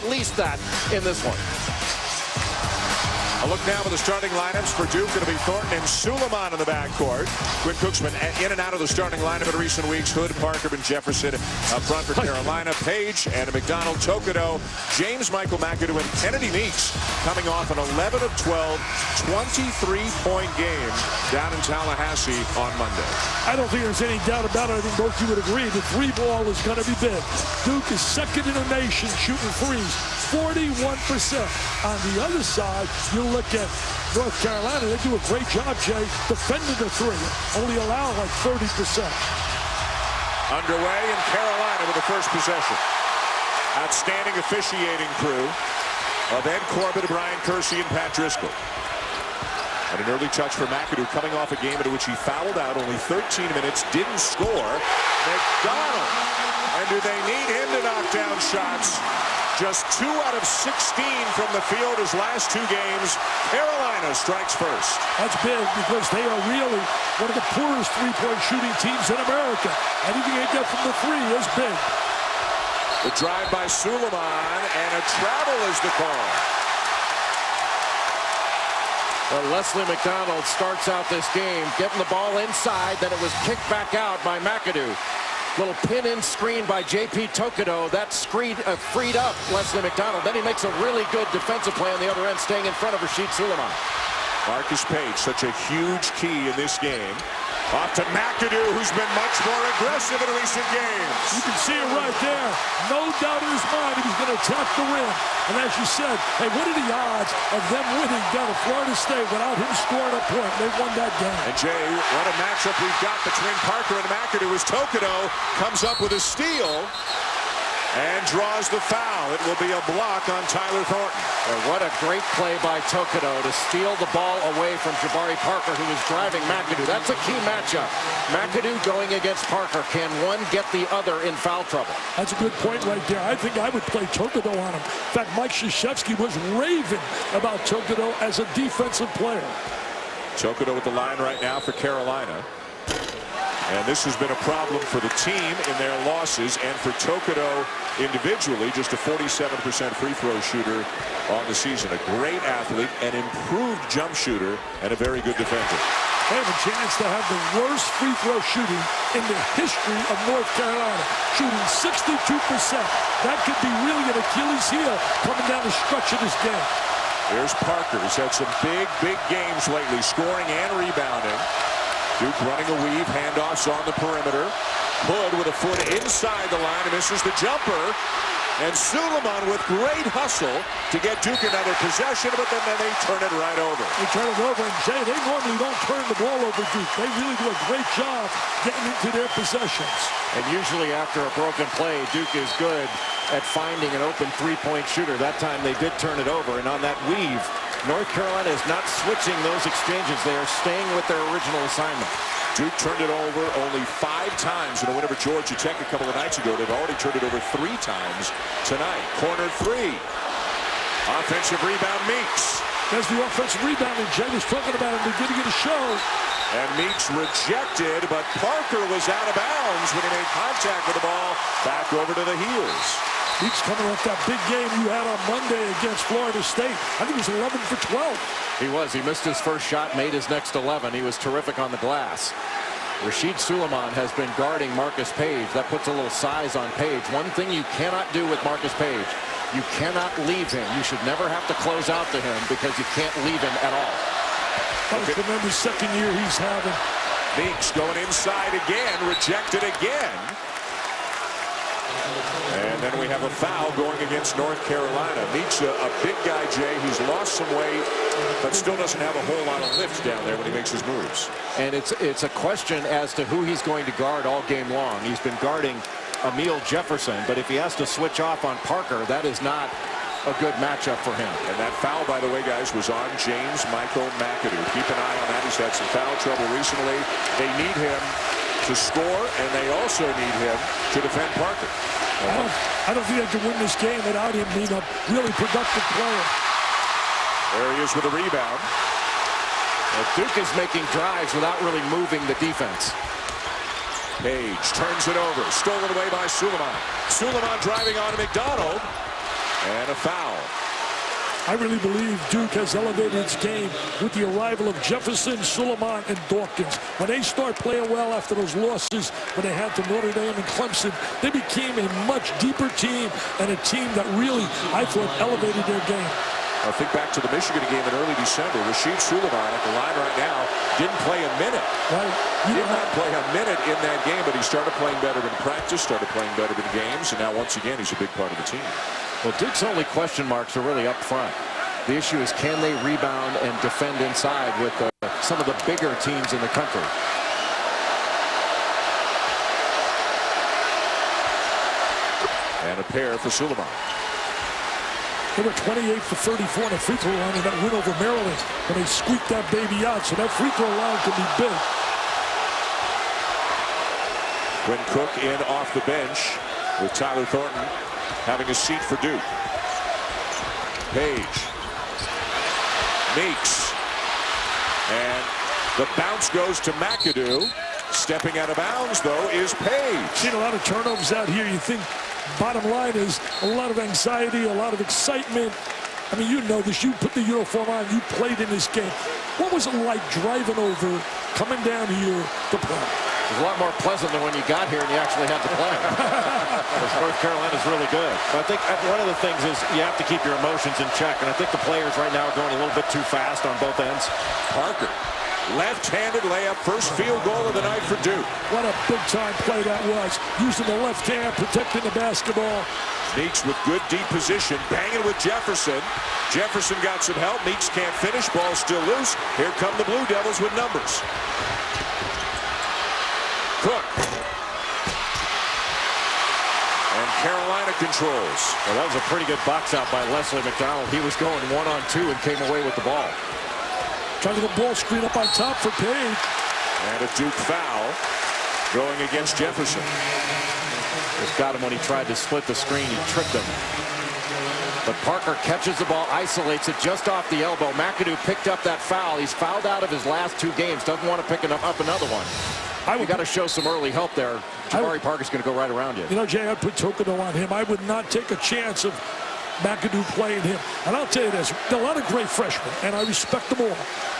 at least that in this one. A look now at the starting lineups for Duke. Going to be Thornton and Suleiman in the backcourt. Quinn Cook's been in and out of the starting lineup in recent weeks. Hood, Parker, and Jefferson up front for Carolina. Page and McDonald, Tokedo, James Michael McAdoo, and Kennedy Meeks coming off an 11 of 12, 23-point game down in Tallahassee on Monday. I don't think there's any doubt about it. I think both of you would agree the three ball is going to be big. Duke is second in the nation shooting threes, 41%. On the other side, you look at North Carolina, they do a great job, Jay, defending the three. Only allow like 30%. Underway in Carolina with the first possession. Outstanding officiating crew of Ed Corbett, Brian Kersey, and Pat Driscoll. And an early touch for McAdoo coming off a game into which he fouled out only 13 minutes, didn't score. McDonald. And do they need him to knock down shots? Just 2 out of 16 from the field his last 2 games. Carolina strikes first. That's big because they are really one of the poorest three-point shooting teams in America. Anything they get from the three is big. The drive by Suleiman, and a travel is the call. Well, Leslie McDonald starts out this game getting the ball inside, then it was kicked back out by McAdoo. Little pin-in screen by J.P. Tokedo. That screen freed up Leslie McDonald. Then he makes a really good defensive play on the other end, staying in front of Rasheed Suleiman. Marcus Page, such a huge key in this game. Off to McAdoo, who's been much more aggressive in recent games. You can see it right there. No doubt in his mind he was going to attack the rim. And as you said, hey, what are the odds of them winning down at Florida State without him scoring a point? They won that game. And Jay, what a matchup we've got between Parker and McAdoo as Tokedo comes up with a steal and draws the foul. It will be a block on Tyler Thornton. And what a great play by Tokedo to steal the ball away from Jabari Parker, who was driving McAdoo. That's a key matchup. McAdoo going against Parker. Can one get the other in foul trouble? That's a good point right there. I think I would play Tokedo on him. In fact, Mike Krzyzewski was raving about Tokedo as a defensive player. Tokedo with the line right now for Carolina. And this has been a problem for the team in their losses, and for Tokedo individually, just a 47% free throw shooter on the season. A great athlete, an improved jump shooter, and a very good defender. They have a chance to have the worst free throw shooting in the history of North Carolina, shooting 62%. That could be really an Achilles heel coming down the stretch of this game. Here's Parker. He's had some big games lately, scoring and rebounding. Duke running a weave, handoffs on the perimeter. Hood with a foot inside the line, and misses the jumper. And Suleiman with great hustle to get Duke another possession, but then they turn it right over. They turn it over, and Jay, they normally don't turn the ball over, Duke. They really do a great job getting into their possessions. And usually after a broken play, Duke is good at finding an open three-point shooter. That time they did turn it over, and on that weave, North Carolina is not switching those exchanges. They are staying with their original assignment. Duke turned it over only 5 times in a win over Georgia Tech a couple of nights ago. They've already turned it over 3 times tonight. Corner 3. Offensive rebound, Meeks. There's the offensive rebound, and Jay was talking about it. They're giving it a show. And Meeks rejected, but Parker was out of bounds when he made contact with the ball. Back over to the heels. Meeks coming off that big game you had on Monday against Florida State. I think it was 11 for 12. He was. He missed his first shot, made his next 11. He was terrific on the glass. Rasheed Suleiman has been guarding Marcus Page. That puts a little size on Page. One thing you cannot do with Marcus Page, you cannot leave him. You should never have to close out to him because you can't leave him at all. What a tremendous second year he's having. Meeks going inside again, rejected again. And then we have a foul going against North Carolina. Meeks, a big guy, Jay, who's lost some weight, but still doesn't have a whole lot of lift down there when he makes his moves. And it's a question as to who he's going to guard all game long. He's been guarding Emil Jefferson, but if he has to switch off on Parker, that is not a good matchup for him. And that foul, by the way, guys, was on James Michael McAdoo. Keep an eye on that. He's had some foul trouble recently. They need him to score, and they also need him to defend Parker. I don't think they can win this game without him being a really productive player. There he is with a rebound. Well, Duke is making drives without really moving the defense. Page turns it over. Stolen away by Suleiman. Suleiman driving on to McDonald. And a foul. I really believe Duke has elevated its game with the arrival of Jefferson, Suleiman, and Dawkins. When they start playing well after those losses, when they had to Notre Dame and Clemson, they became a much deeper team and a team that really, I thought, elevated their game. I think back to the Michigan game in early December. Rashid Suleiman at the line right now didn't play a minute. Right. Did not play a minute in that game, but he started playing better in practice, started playing better in games, and now once again he's a big part of the team. Well, Duke's only question marks are really up front. The issue is, can they rebound and defend inside with some of the bigger teams in the country? And a pair for Suleiman. They were 28 for 34 on the free throw line in that win over Maryland when they squeaked that baby out. So that free throw line can be big. Quinn Cook in off the bench with Tyler Thornton having a seat for Duke. Page. Meeks. And the bounce goes to McAdoo. Stepping out of bounds, though, is Page. Seen a lot of turnovers out here. You think bottom line is a lot of anxiety, a lot of excitement. I mean, you know this. You put the uniform on. You played in this game. What was it like driving over, coming down here to play? It was a lot more pleasant than when you got here and you actually had to play. North Carolina's really good. But I think one of the things is you have to keep your emotions in check. And I think the players right now are going a little bit too fast on both ends. Parker. Left-handed layup, first field goal of the night for Duke. What a big-time play that was. Using the left hand, protecting the basketball. Meeks with good deep position, banging with Jefferson. Jefferson got some help. Meeks can't finish. Ball still loose. Here come the Blue Devils with numbers. Cook. And Carolina controls. Well, that was a pretty good box out by Leslie McDonald. He was going 1-on-2 and came away with the ball. Trying to get the ball screen up on top for Page. And a Duke foul going against Jefferson. Just got him when he tried to split the screen. He tripped him. But Parker catches the ball, isolates it just off the elbow. McAdoo picked up that foul. He's fouled out of his last 2 games. Doesn't want to pick up another one. You got to show some early help there. Jabari Parker's going to go right around you. You know, Jay, I'd put Tokono on him. I would not take a chance of McAdoo playing him. And I'll tell you this, there are a lot of great freshmen, and I respect them all.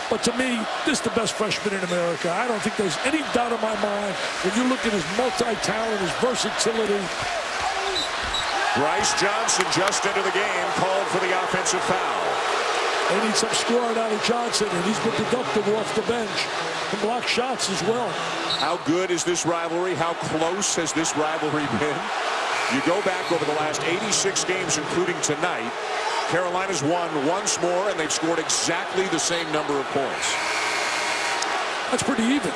But to me, this is the best freshman in America. I don't think there's any doubt in my mind when you look at his multi-talent, his versatility. Bryce Johnson just into the game, called for the offensive foul. They need some scoring out of Johnson, and he's been productive off the bench and block shots as well. How good is this rivalry? How close has this rivalry been? You go back over the last 86 games, including tonight. Carolina's won once more, and they've scored exactly the same number of points. That's pretty even.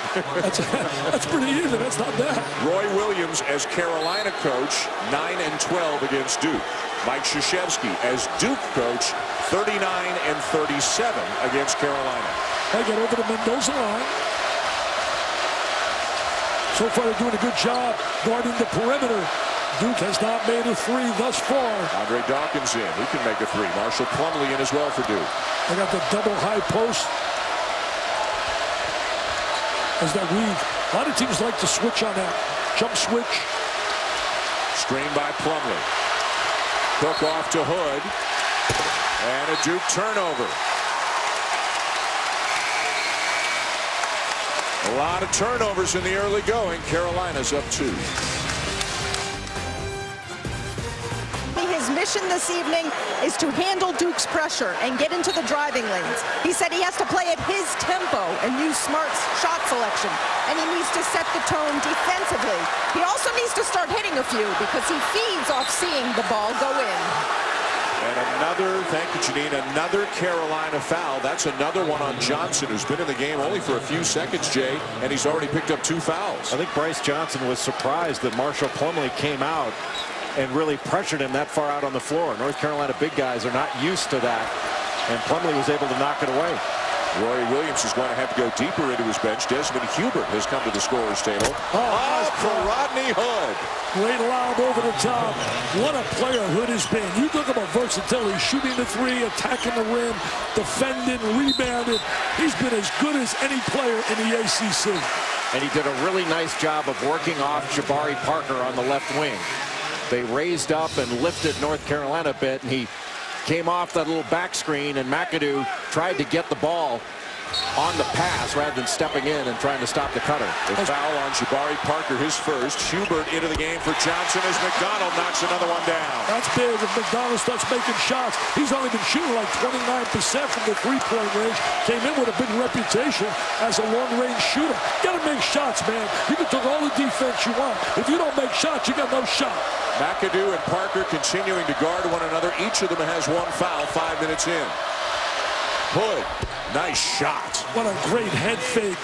That's pretty even. That's not bad. Roy Williams as Carolina coach, 9-12 against Duke. Mike Krzyzewski as Duke coach, 39-37 against Carolina. They get over the Mendoza line. So far, they're doing a good job guarding the perimeter. Duke has not made a 3 thus far. Andre Dawkins in. He can make a 3. Marshall Plumlee in as well for Duke. They got the double high post. As that weave. A lot of teams like to switch on that. Jump switch. Screen by Plumlee. Cook off to Hood. And a Duke turnover. A lot of turnovers in the early going. Carolina's up 2. His mission this evening is to handle Duke's pressure and get into the driving lanes. He said he has to play at his tempo and use smart shot selection. And he needs to set the tone defensively. He also needs to start hitting a few because he feeds off seeing the ball go in. And another, thank you, Janine, another Carolina foul. That's another one on Johnson, who's been in the game only for a few seconds, Jay, and he's already picked up 2 fouls. I think Bryce Johnson was surprised that Marshall Plumlee came out and really pressured him that far out on the floor. North Carolina big guys are not used to that, and Plumlee was able to knock it away. Roy Williams is going to have to go deeper into his bench. Desmond Hubert has come to the scorer's table. Oh, for Rodney Hood. Great lob over the top. What a player Hood has been. You look about versatility, shooting the 3, attacking the rim, defending, rebounding. He's been as good as any player in the ACC. And he did a really nice job of working off Jabari Parker on the left wing. they raised up and lifted North Carolina a bit, and he came off that little back screen, and McAdoo tried to get the ball on the pass rather than stepping in and trying to stop the cutter. The foul on Jabari Parker, his first. Hubert into the game for Johnson as McDonald knocks another one down. That's big. If McDonald starts making shots, he's only been shooting like 29% from the three-point range. Came in with a big reputation as a long-range shooter. You got to make shots, man. You can take all the defense you want. If you don't make shots, you got no shot. McAdoo and Parker continuing to guard one another. Each of them has one foul 5 minutes in. Hood, nice shot. What a great head fake.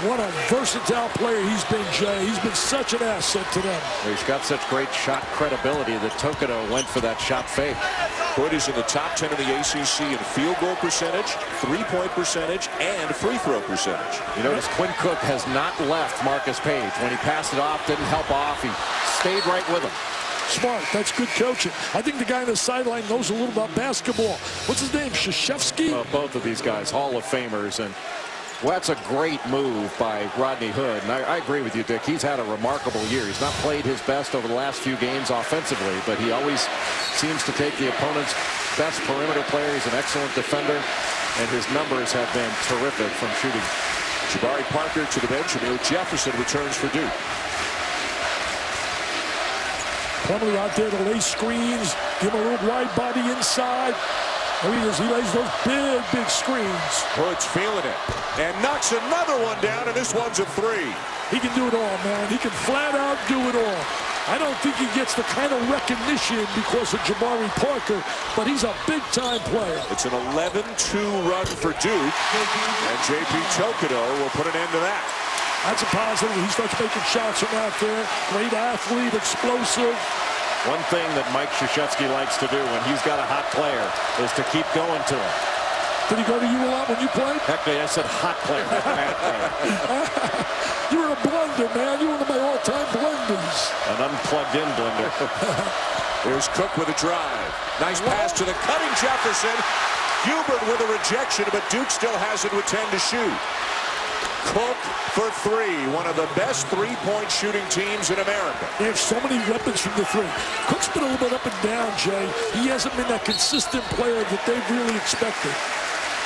What a versatile player he's been, Jay. He's been such an asset to them. He's got such great shot credibility that Tokido went for that shot fake. Hood is in the top 10 in the ACC in field goal percentage, three-point percentage, and free throw percentage. You notice Quinn Cook has not left Marcus Page. When he passed it off, didn't help off. He stayed right with him. Smart. That's good coaching. I think the guy on the sideline knows a little about basketball. What's his name? Krzyzewski? Well, both of these guys, Hall of Famers. And well, that's a great move by Rodney Hood. And I agree with you, Dick. He's had a remarkable year. He's not played his best over the last few games offensively, but he always seems to take the opponent's best perimeter player. He's an excellent defender, and his numbers have been terrific from shooting. Jabari Parker to the bench. Amir Jefferson returns for Duke. Plumlee out there to lay screens, give him a little wide body inside. There he is. He lays those big screens. Hood's feeling it and knocks another one down, and this one's a three. He can do it all, man. He can flat out do it all. I don't think he gets the kind of recognition because of Jabari Parker, but he's a big-time player. It's an 11-2 run for Duke, and J.P. Tokido will put an end to that. That's a positive. He starts making shots from out there. Great athlete, explosive. One thing that Mike Krzyzewski likes to do when he's got a hot player is to keep going to him. Did he go to you a lot when you played? Heck, I said hot player, not bad player. You were a blender, man. You're one of my all-time blenders. An unplugged-in blender. There's Cook with a drive. Nice pass to the cutting Jefferson. Hubert with a rejection, but Duke still has it with 10 to shoot. Cook for three, one of the best three-point shooting teams in America. They have so many weapons from the three. Cook's been a little bit up and down, Jay. He hasn't been that consistent player that they really expected.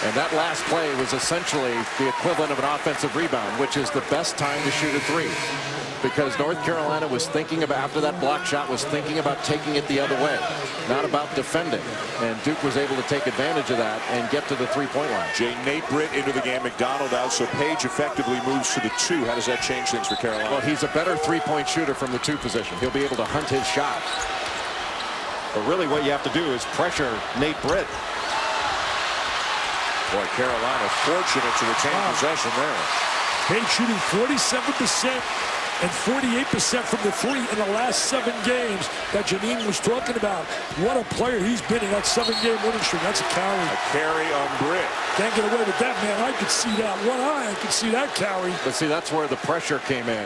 And that last play was essentially the equivalent of an offensive rebound, which is the best time to shoot a three. Because North Carolina was thinking about, after that block shot, was thinking about taking it the other way, not about defending. And Duke was able to take advantage of that and get to the three-point line. Nate Britt into the game, McDonald out, so Page effectively moves to the two. How does that change things for Carolina? Well, he's a better three-point shooter from the two position. He'll be able to hunt his shot. But really what you have to do is pressure Nate Britt. Boy, Carolina fortunate to retain possession there. Page shooting 47% and 48% from the three in the last 7 games that Janine was talking about. What a player he's been in that 7-game winning streak. That's a carry. A carry on Britt. Can't get away with that, man. I could see that. One eye, I could see that carry. But see, that's where the pressure came in.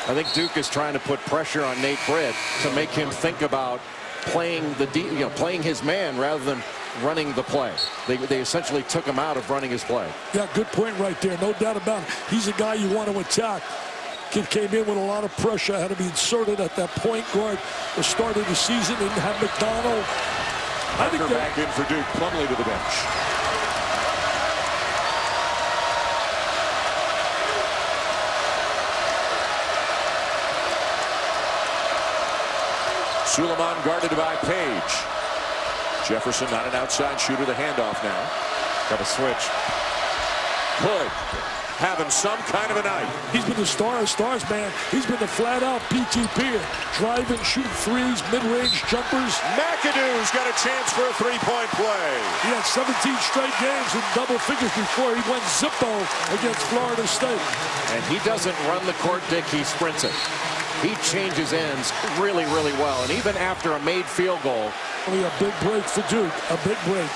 I think Duke is trying to put pressure on Nate Britt to make him think about playing playing his man rather than running the play. They essentially took him out of running his play. Yeah, good point right there. No doubt about it. He's a guy you want to attack. Kid came in with a lot of pressure, had to be inserted at that point guard the start of the season, and have McDonald. I think back in for Duke. Plumlee to the bench. Suleiman guarded by Page. Jefferson not an outside shooter. The handoff now. Got a switch. Hood having some kind of a night. He's been the star of stars, man. He's been the flat-out PTP. Driving, shooting threes, mid-range jumpers. McAdoo's got a chance for a three-point play. He had 17 straight games in double figures before he went Zippo against Florida State. And he doesn't run the court, Dick. He sprints it. He changes ends really, really well. And even after a made field goal. Only a big break for Duke. A big break.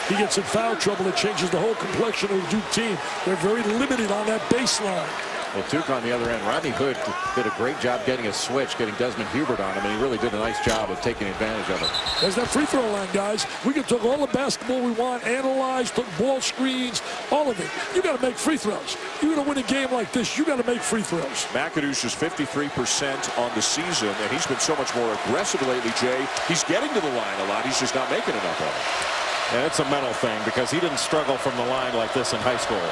He gets in foul trouble. It changes the whole complexion of the Duke team. They're very limited on that baseline. Well, Duke on the other end, Rodney Hood did a great job getting a switch, getting Desmond Hubert on him, and he really did a nice job of taking advantage of it. There's that free throw line, guys. We can talk all the basketball we want, analyze, took ball screens, all of it. You got to make free throws. You're going to win a game like this, you got to make free throws. McAdoo's just 53% on the season, and he's been so much more aggressive lately, Jay. He's getting to the line a lot. He's just not making enough of it. And it's a mental thing because he didn't struggle from the line like this in high school.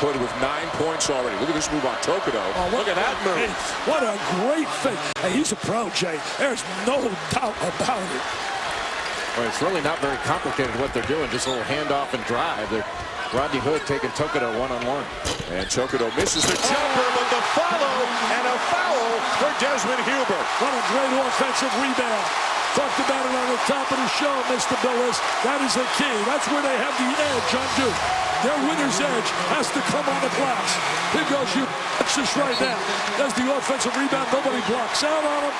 Hood with 9 points already. Look at this move on Tokoto. Oh, look at that move. Hey, what a great thing. Hey, he's a pro, Jay. There's no doubt about it. Well, it's really not very complicated what they're doing. Just a little handoff and drive. Rodney Hood taking Tokoto one-on-one. And Tokoto misses the jumper, but the follow and a foul for Desmond Hubert. What a great offensive rebound. Talked about it on the top of the show, Mr. Billis. That is the key. That's where they have the edge on Duke. Their winner's edge has to come on the glass. Here goes Hubert. Watch this right now. Does the offensive rebound. Nobody blocks out on him.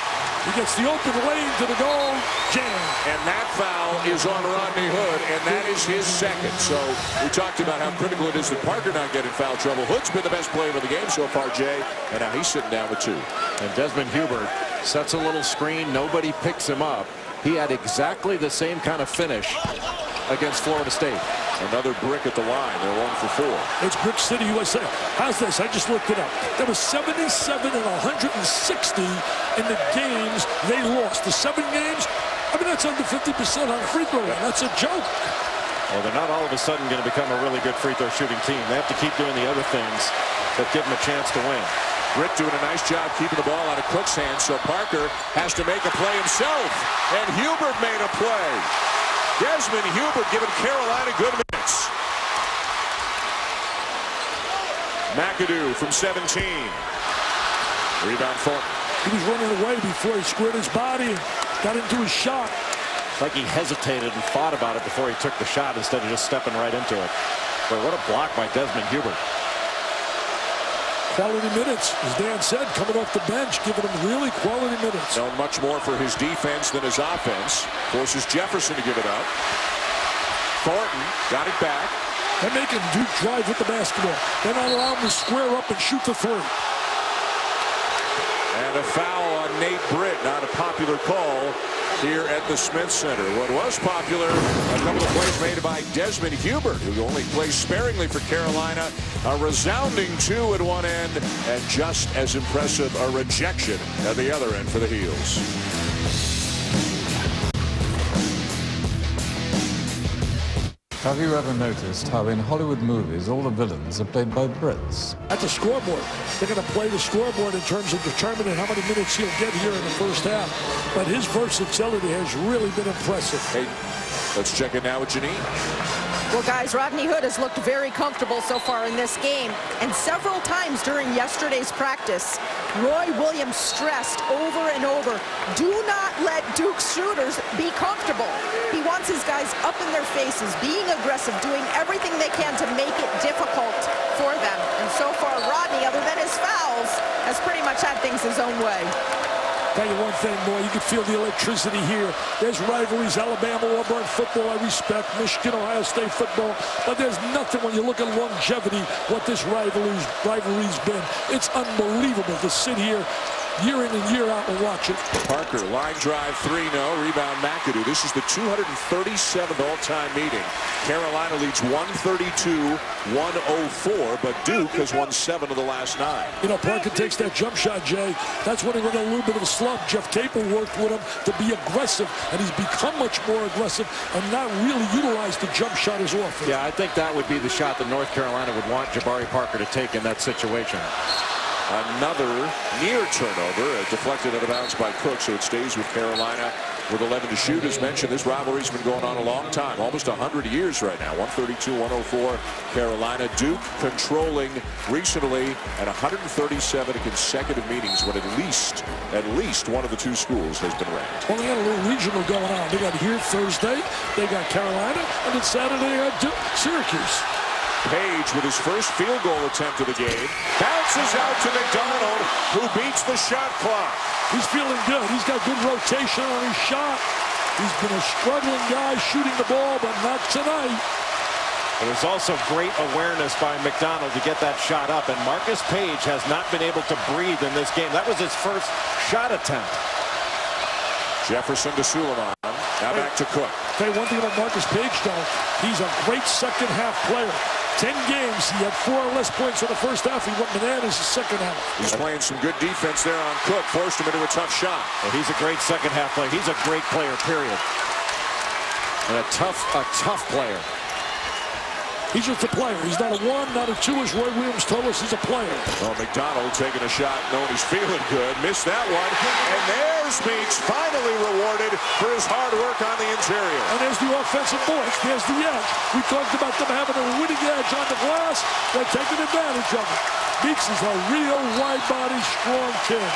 He gets the open lane to the goal. Jam. And that foul is on Rodney Hood, and that is his second. So we talked about how critical it is that Parker not get in foul trouble. Hood's been the best player of the game so far, Jay, and now he's sitting down with 2. And Desmond Hubert sets a little screen. Nobody picks him up. He had exactly the same kind of finish against Florida State. Another brick at the line. They're 1 for 4. It's Brick City, USA. How's this? I just looked it up. There was 77 and 160 in the games they lost. The 7 games, I mean, that's under 50% on a free throw line. That's a joke. Well, they're not all of a sudden going to become a really good free throw shooting team. They have to keep doing the other things that give them a chance to win. Britt doing a nice job keeping the ball out of Cook's hands, so Parker has to make a play himself. And Hubert made a play. Desmond Hubert giving Carolina good minutes. McAdoo from 17. Rebound Thornton. He was running away before he squared his body and got into his shot. Like he hesitated and thought about it before he took the shot instead of just stepping right into it. But what a block by Desmond Hubert. Quality minutes, as Dan said, coming off the bench, giving him really quality minutes. Known much more for his defense than his offense. Forces Jefferson to give it up. Thornton got it back. They're making Duke drive with the basketball. They're not allowing him to square up and shoot the 3. And a foul on Nate Britt. Not a popular call here at the Smith Center. What was popular, a couple of plays made by Desmond Hubert, who only plays sparingly for Carolina. A resounding 2 at one end, and just as impressive a rejection at the other end for the Heels. Have you ever noticed how in Hollywood movies all the villains are played by Brits? At the scoreboard, they're going to play the scoreboard in terms of determining how many minutes he'll get here in the first half. But his versatility has really been impressive. Hey, let's check it now with Janine. Well, guys, Rodney Hood has looked very comfortable so far in this game. And several times during yesterday's practice, Roy Williams stressed over and over, do not let Duke's shooters be comfortable. He wants his guys up in their faces, being aggressive, doing everything they can to make it difficult for them. And so far, Rodney, other than his fouls, has pretty much had things his own way. Tell you one thing, boy, you can feel the electricity here. There's rivalries, Alabama, Auburn football, I respect, Michigan, Ohio State football, but there's nothing when you look at longevity, what this rivalry's been. It's unbelievable to sit here year in and year out and watch it. Parker, line drive 3, no. Rebound McAdoo. This is the 237th all-time meeting. Carolina leads 132-104, but Duke has won 7 of the last 9. You know, Parker takes that jump shot, Jay. That's when he went a little bit of a slump. Jeff Capel worked with him to be aggressive, and he's become much more aggressive and not really utilized the jump shot as often. Yeah, I think that would be the shot that North Carolina would want Jabari Parker to take in that situation. Another near turnover, deflected out of bounds by Cook, so it stays with Carolina with 11 to shoot. As mentioned, this rivalry's been going on a long time, almost 100 years right now. 132-104 Carolina. Duke controlling recently at 137 consecutive meetings when at least one of the 2 schools has been ranked. Well, they got a little regional going on. They got here Thursday, they got Carolina, and then Saturday they got Syracuse. Page with his first field goal attempt of the game. Bounces out to McDonald, who beats the shot clock. He's feeling good. He's got good rotation on his shot. He's been a struggling guy shooting the ball, but not tonight. It was also great awareness by McDonald to get that shot up, and Marcus Page has not been able to breathe in this game. That was his first shot attempt. Jefferson to Suleiman. Now back to Cook. Tell you one thing about Marcus Page, though. He's a great second-half player. 10 games, he had 4 or less points in the first half. He went bananas the second half. He's playing some good defense there on Cook. Forced him into a tough shot. Well, he's a great second-half player. He's a great player, period. And a tough player. He's just a player. He's not a 1, not a 2, as Roy Williams told us. He's a player. Well, McDonald taking a shot knowing he's feeling good. Missed that one. And there's Meeks finally rewarded for his hard work on the interior. And there's the offensive boards. There's the edge. We talked about them having a winning edge on the glass. They're taking advantage of it. Meeks is a real wide-body, strong kid.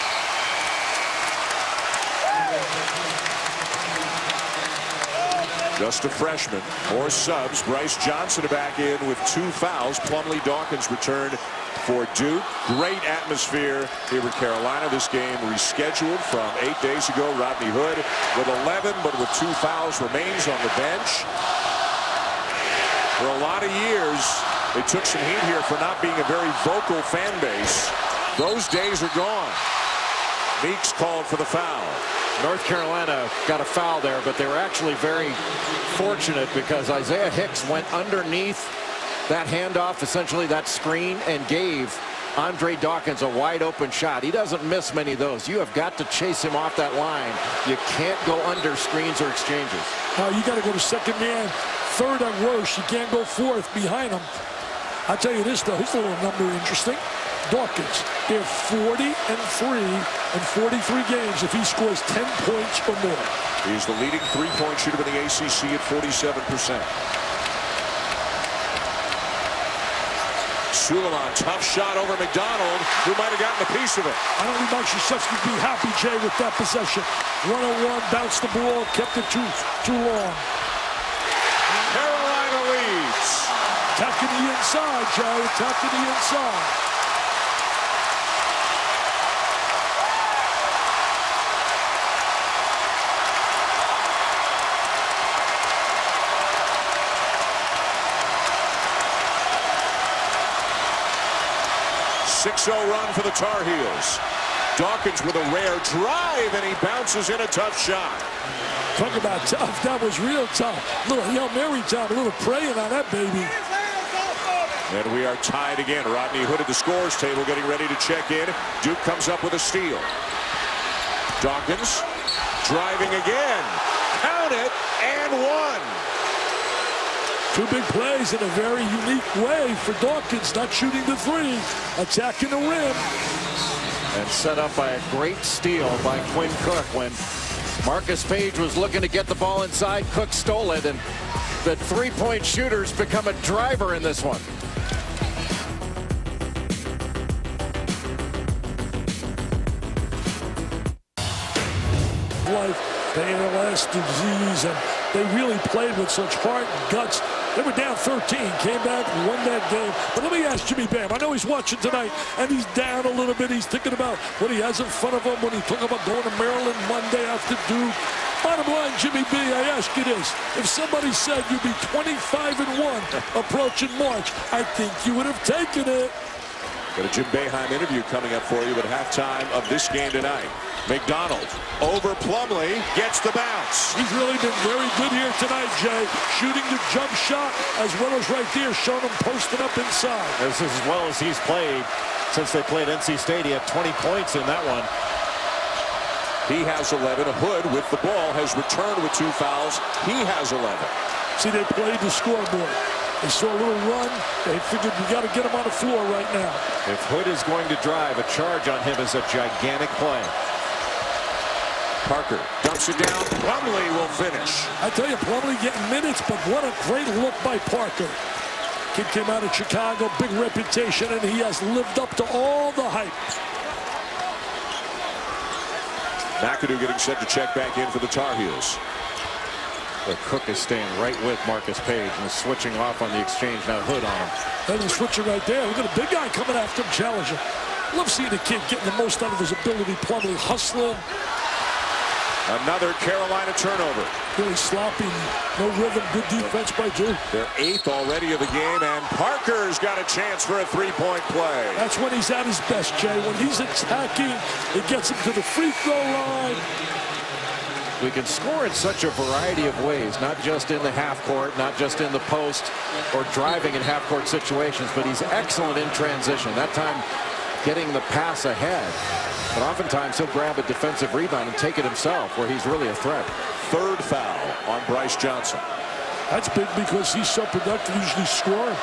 Just a freshman. More subs. Bryce Johnson back in with 2 fouls. Plumlee Dawkins returned for Duke. Great atmosphere here in Carolina. This game rescheduled from 8 days ago. Rodney Hood with 11, but with 2 fouls remains on the bench. For a lot of years, they took some heat here for not being a very vocal fan base. Those days are gone. Meeks called for the foul. North Carolina got a foul there, but they were actually very fortunate because Isaiah Hicks went underneath that handoff, essentially that screen, and gave Andre Dawkins a wide open shot. He doesn't miss many of those. You have got to chase him off that line. You can't go under screens or exchanges. You got to go to second man, third at worst. You can't go fourth behind him. I'll tell you this, though. Here's a little number interesting. Dawkins, they're 40-3 in 43 games if he scores 10 points or more. He's the leading three-point shooter in the ACC at 47%. Suleiman, tough shot over McDonald, who might have gotten a piece of it. I don't think Mike Krzyzewski would be happy, Jay, with that possession. 1-on-1, bounced the ball, kept it too long. Carolina leads. Attacking the inside, Jay, attacking the inside. .6-0 run for the Tar Heels. Dawkins with a rare drive, and he bounces in a tough shot. Talk about tough. That was real tough. Little Hail Mary time, a little praying on that baby. And we are tied again. Rodney Hood at the scores table getting ready to check in. Duke comes up with a steal. Dawkins driving again. Count it, and 1. 2 big plays in a very unique way for Dawkins, not shooting the 3, attacking the rim. And set up by a great steal by Quinn Cook. When Marcus Page was looking to get the ball inside, Cook stole it, and the three-point shooter's become a driver in this one. Life, they had a last disease, and they really played with such heart and guts. They were down 13, came back, won that game. But let me ask Jimmy Bam. I know he's watching tonight, and he's down a little bit. He's thinking about what he has in front of him when he talking about going to Maryland Monday after Duke. Bottom line, Jimmy B, I ask you this. If somebody said you'd be 25-1 approaching March, I think you would have taken it. Got a Jim Boeheim interview coming up for you at halftime of this game tonight. McDonald over Plumlee, gets the bounce. He's really been very good here tonight, Jay. Shooting the jump shot as well as right there, showing him posting up inside. This is as well as he's played since they played NC State. He had 20 points in that one. He has 11. Hood with the ball has returned with 2 fouls. He has 11. See, they played the scoreboard. They saw a little run. They figured we got to get him on the floor right now. If Hood is going to drive, a charge on him is a gigantic play. Parker dumps it down. Plumlee will finish. I tell you, Plumlee getting minutes, but what a great look by Parker. Kid came out of Chicago, big reputation, and he has lived up to all the hype. McAdoo getting set to check back in for the Tar Heels. But Cook is staying right with Marcus Page and is switching off on the exchange. Now Hood on him. And he's switching right there. Look at a big guy coming after him, challenging. Love seeing the kid getting the most out of his ability. Plumlee hustling. Another Carolina turnover. Really sloppy, no rhythm, good defense by Duke. Their 8th already of the game, and Parker's got a chance for a three-point play. That's when he's at his best, Jay. When he's attacking, it gets him to the free throw line. We can score in such a variety of ways, not just in the half court, not just in the post or driving in half court situations, but he's excellent in transition. That time getting the pass ahead. But oftentimes he'll grab a defensive rebound and take it himself, where he's really a threat. 3rd foul on Bryce Johnson. That's big because he's so productive, usually scoring.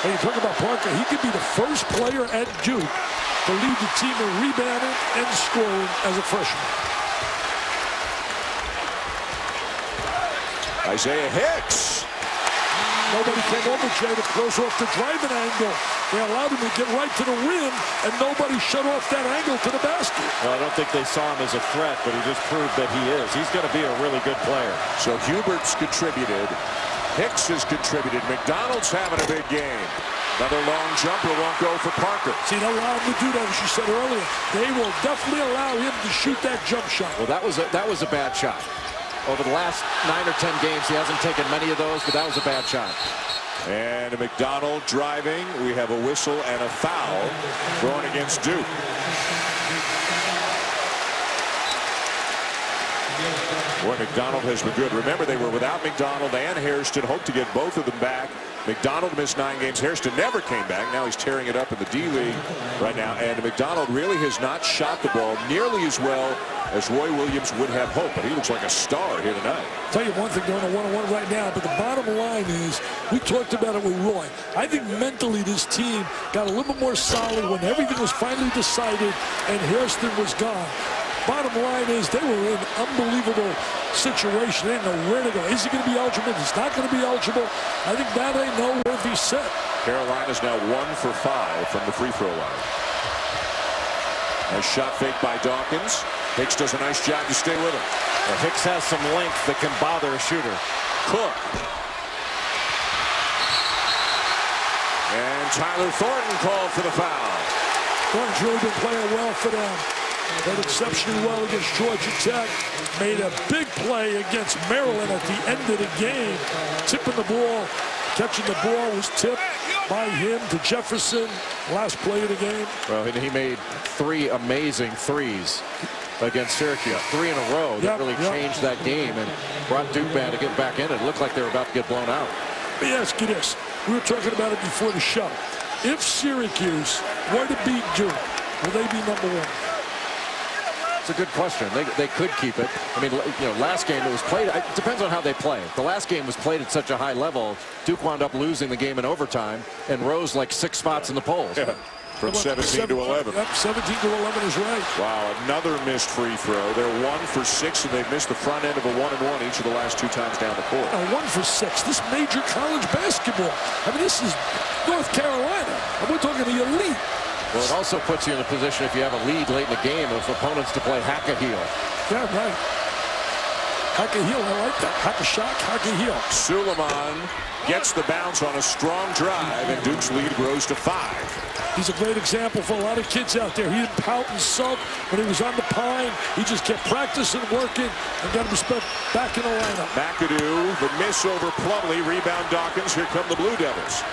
When you talk about Parker, he could be the first player at Duke to lead the team in rebounding and scoring as a freshman. Isaiah Hicks. Nobody came over, Jay, to close off the driving angle. They allowed him to get right to the rim, and nobody shut off that angle to the basket. Well, I don't think they saw him as a threat, but he just proved that he is. He's going to be a really good player. So Hubert's contributed. Hicks has contributed. McDonald's having a big game. Another long jumper won't go for Parker. See, they'll allow him to do that, as you said earlier. They will definitely allow him to shoot that jump shot. Well, that was a bad shot. Over the last 9 or 10 games, he hasn't taken many of those, but that was a bad shot. And McDonald driving. We have a whistle and a foul thrown against Duke. Boy, McDonald has been good. Remember, they were without McDonald and Hairston. Hoped to get both of them back. McDonald missed 9 games. Hairston never came back. Now he's tearing it up in the D-League right now. And McDonald really has not shot the ball nearly as well as Roy Williams would have hoped. But he looks like a star here tonight. I'll tell you one thing, going to one-on-one right now, but the bottom line is, we talked about it with Roy. I think mentally this team got a little bit more solid when everything was finally decided and Hairston was gone. Bottom line is they were in an unbelievable situation. They didn't know where to go. Is he going to be eligible? He's not going to be eligible. I think now they know where to be set. Carolina's now 1 for 5 from the free throw line. Nice shot fake by Dawkins. Hicks does a nice job to stay with him. Well, Hicks has some length that can bother a shooter. Cook. And Tyler Thornton called for the foul. Thornton's really been playing well for them. Played exceptionally well against Georgia Tech. Made a big play against Maryland at the end of the game. Tipping the ball. Catching the ball was tipped by him to Jefferson. Last play of the game. Well, he made 3 amazing threes against Syracuse. 3 in a row that really changed that game and brought Duke back to get back in. It looked like they were about to get blown out. Let me ask you this. We were talking about it before the show. If Syracuse were to beat Duke, will they be #1? It's a good question. They could keep it. I mean, you know, last game it was played. It depends on how they play. The last game was played at such a high level. Duke wound up losing the game in overtime and rose like 6 spots in the polls. Yeah. From 17 to 11. Yep, 17 to 11 is right. Wow, another missed free throw. They're 1 for 6, and they've missed the front end of a 1-and-1 each of the last 2 times down the court. 1 for 6. This major college basketball. I mean, this is North Carolina. And we're talking the elite. Well, it also puts you in a position, if you have a lead late in the game, of opponents to play hack-a-heel. Yeah, right. Hack-a-heel, I like that. Hack-a-shock, hack-a-heel. Suleiman gets the bounce on a strong drive, and Duke's lead grows to 5. He's a great example for a lot of kids out there. He didn't pout and sulk when he was on the pine. He just kept practicing, working, and got him back in the lineup. McAdoo, the miss over Plumlee. Rebound Dawkins. Here come the Blue Devils.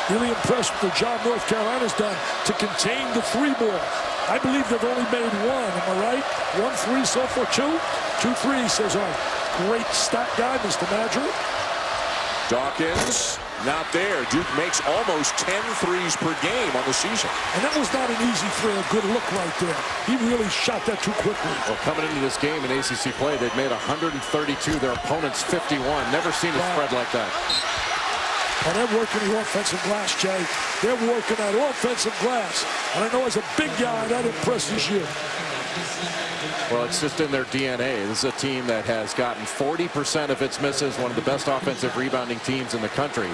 Really impressed with the job North Carolina's done to contain the 3 ball. I believe they've only made 1. Am I right? 1 3 so far. 2 3, says our great stat guy, Mr. Madrid. Dawkins not there. Duke makes almost 10 threes per game on the season. And that was not an easy three. A good look right there. He really shot that too quickly. Well, coming into this game in ACC play, they've made 132. Their opponents 51. Never seen a spread like that. And they're working the offensive glass, Jay. They're working that offensive glass. And I know as a big guy, that impresses you. Well, it's just in their DNA. This is a team that has gotten 40% of its misses, one of the best offensive rebounding teams in the country.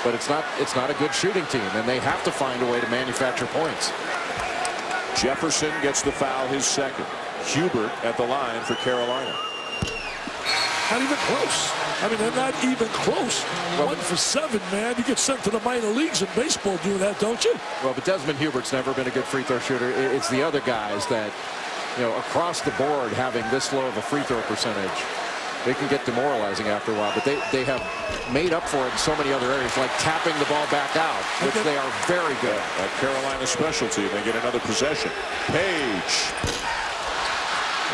But it's not a good shooting team, and they have to find a way to manufacture points. Jefferson gets the foul, his second. Hubert at the line for Carolina. Not even close. I mean, they're not even close. 1 for 7, man. You get sent to the minor leagues in baseball doing that, don't you? Well, but Desmond Hubert's never been a good free throw shooter. It's the other guys that, you know, across the board having this low of a free throw percentage, they can get demoralizing after a while. But they have made up for it in so many other areas, like tapping the ball back out, which they are very good at. That Carolina specialty. They get another possession. Page.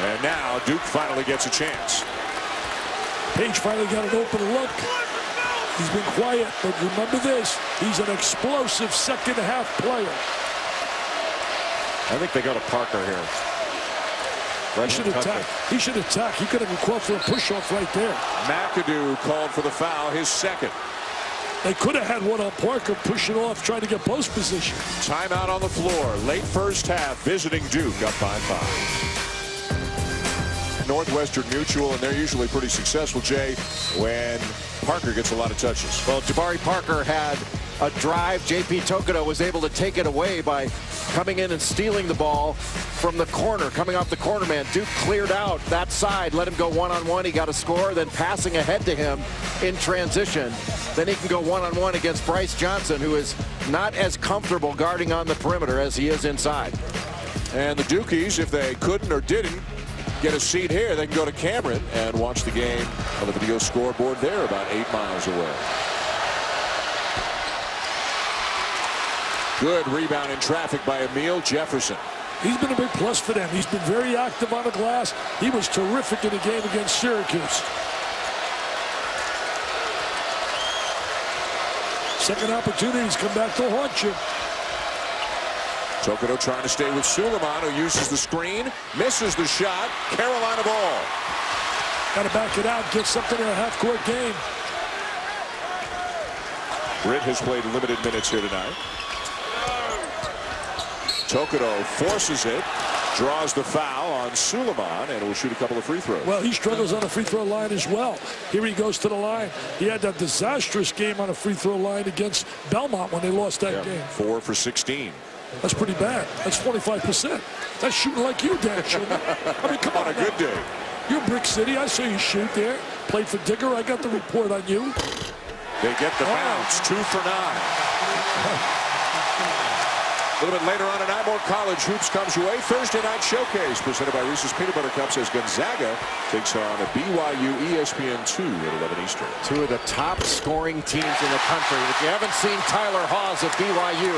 And now Duke finally gets a chance. Page finally got an open look. He's been quiet, but remember this. He's an explosive second-half player. I think they go to Parker here. He should attack. He should attack. He could have called for a push-off right there. McAdoo called for the foul, his second. They could have had one on Parker pushing off, trying to get post position. Timeout on the floor. Late first half, visiting Duke up by 5. Northwestern Mutual, and they're usually pretty successful, Jay, when Parker gets a lot of touches. Well, Jabari Parker had a drive. JP Tokoto was able to take it away by coming in and stealing the ball from the corner, coming off the corner man. Duke cleared out that side, let him go one-on-one. He got a score, then passing ahead to him in transition. Then he can go one-on-one against Bryce Johnson, who is not as comfortable guarding on the perimeter as he is inside. And the Dukies, if they couldn't or didn't get a seat here, they can go to Cameron and watch the game on the video scoreboard there, about 8 miles away. Good rebound in traffic by Emil Jefferson. He's been a big plus for them. He's been very active on the glass. He was terrific in the game against Syracuse. Second opportunities come back to haunt you. Tokoto trying to stay with Suleiman, who uses the screen, misses the shot. Carolina ball. Got to back it out, get something in a half-court game. Britt has played limited minutes here tonight. Tokoto forces it, draws the foul on Suleiman, and will shoot a couple of free throws. Well, he struggles on the free throw line as well. Here he goes to the line. He had that disastrous game on a free throw line against Belmont when they lost that game. 4 for 16. That's pretty bad. That's 25%. That's shooting like you, Dan Schumann. I mean, come on. A good day. You're Brick City. I saw you shoot there. Played for Digger. I got the report on you. They get the bounce. 2 for 9. A little bit later on tonight, more college hoops comes your way. Thursday night showcase presented by Reese's Peanut Butter Cups as Gonzaga takes on a BYU ESPN2 at 11 Eastern. Two of the top scoring teams in the country. If you haven't seen Tyler Hawes of BYU,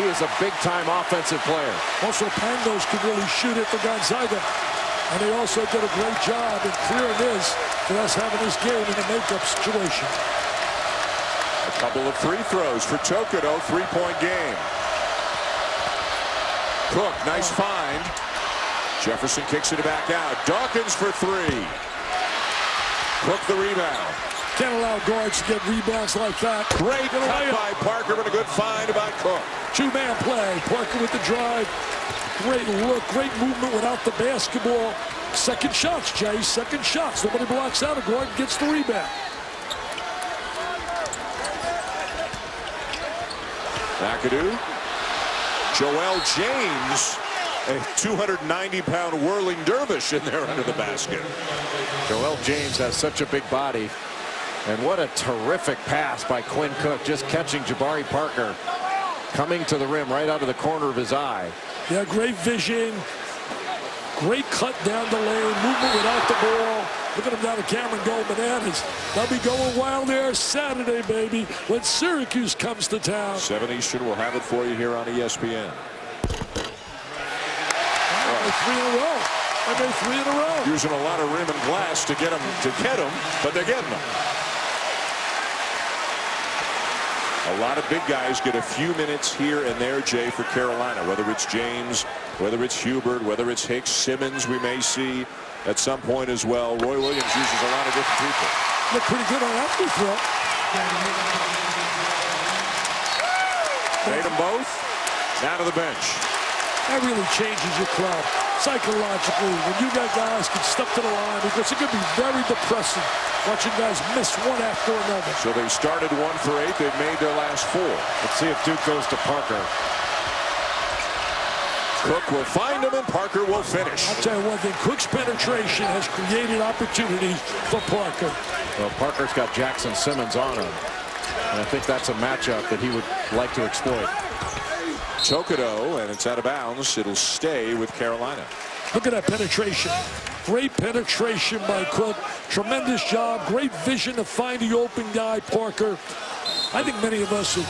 he is a big-time offensive player. Also, Pangos can really shoot it for Gonzaga. And they also did a great job in clearing this for us having this game in a makeup situation. A couple of free throws for Tokoto, 3-point game. Cook, nice find. Jefferson kicks it back out. Dawkins for 3. Cook the rebound. Can't allow guards to get rebounds like that. Great cut by Parker, but a good find by Cook. Two-man play. Parker with the drive. Great look, great movement without the basketball. Second shots, Jay. Second shots. Nobody blocks out. A guard gets the rebound. McAdoo. Joel James, a 290-pound whirling dervish in there under the basket. Joel James has such a big body. And what a terrific pass by Quinn Cook, just catching Jabari Parker coming to the rim right out of the corner of his eye. Yeah, great vision. Great cut down the lane. Movement without the ball. Look at him down to Cameron going bananas. They'll be going wild there Saturday, baby, when Syracuse comes to town. 7 Eastern will have it for you here on ESPN. Three in a row. And they're 3 in a row. Using a lot of rim and glass to get them, but they're getting them. A lot of big guys get a few minutes here and there, Jay, for Carolina, whether it's James, whether it's Hubert, whether it's Hicks, Simmons we may see at some point as well. Roy Williams uses a lot of different people. Look pretty good on that free throw. Made them both. Now to the bench. That really changes your club psychologically when you got guys can step to the line, because it could be very depressing watching guys miss one after another. So they started 1 for 8. They've made their last 4. Let's see if Duke goes to Parker. Cook will find him, and Parker will finish. I'll tell you one thing, Cook's penetration has created opportunities for Parker. Well, Parker's got Jackson Simmons on him, and I think that's a matchup that he would like to exploit. Tokido, and it's out of bounds. It'll stay with Carolina. Look at that penetration. Great penetration by Cook. Tremendous job. Great vision to find the open guy, Parker. I think many of us would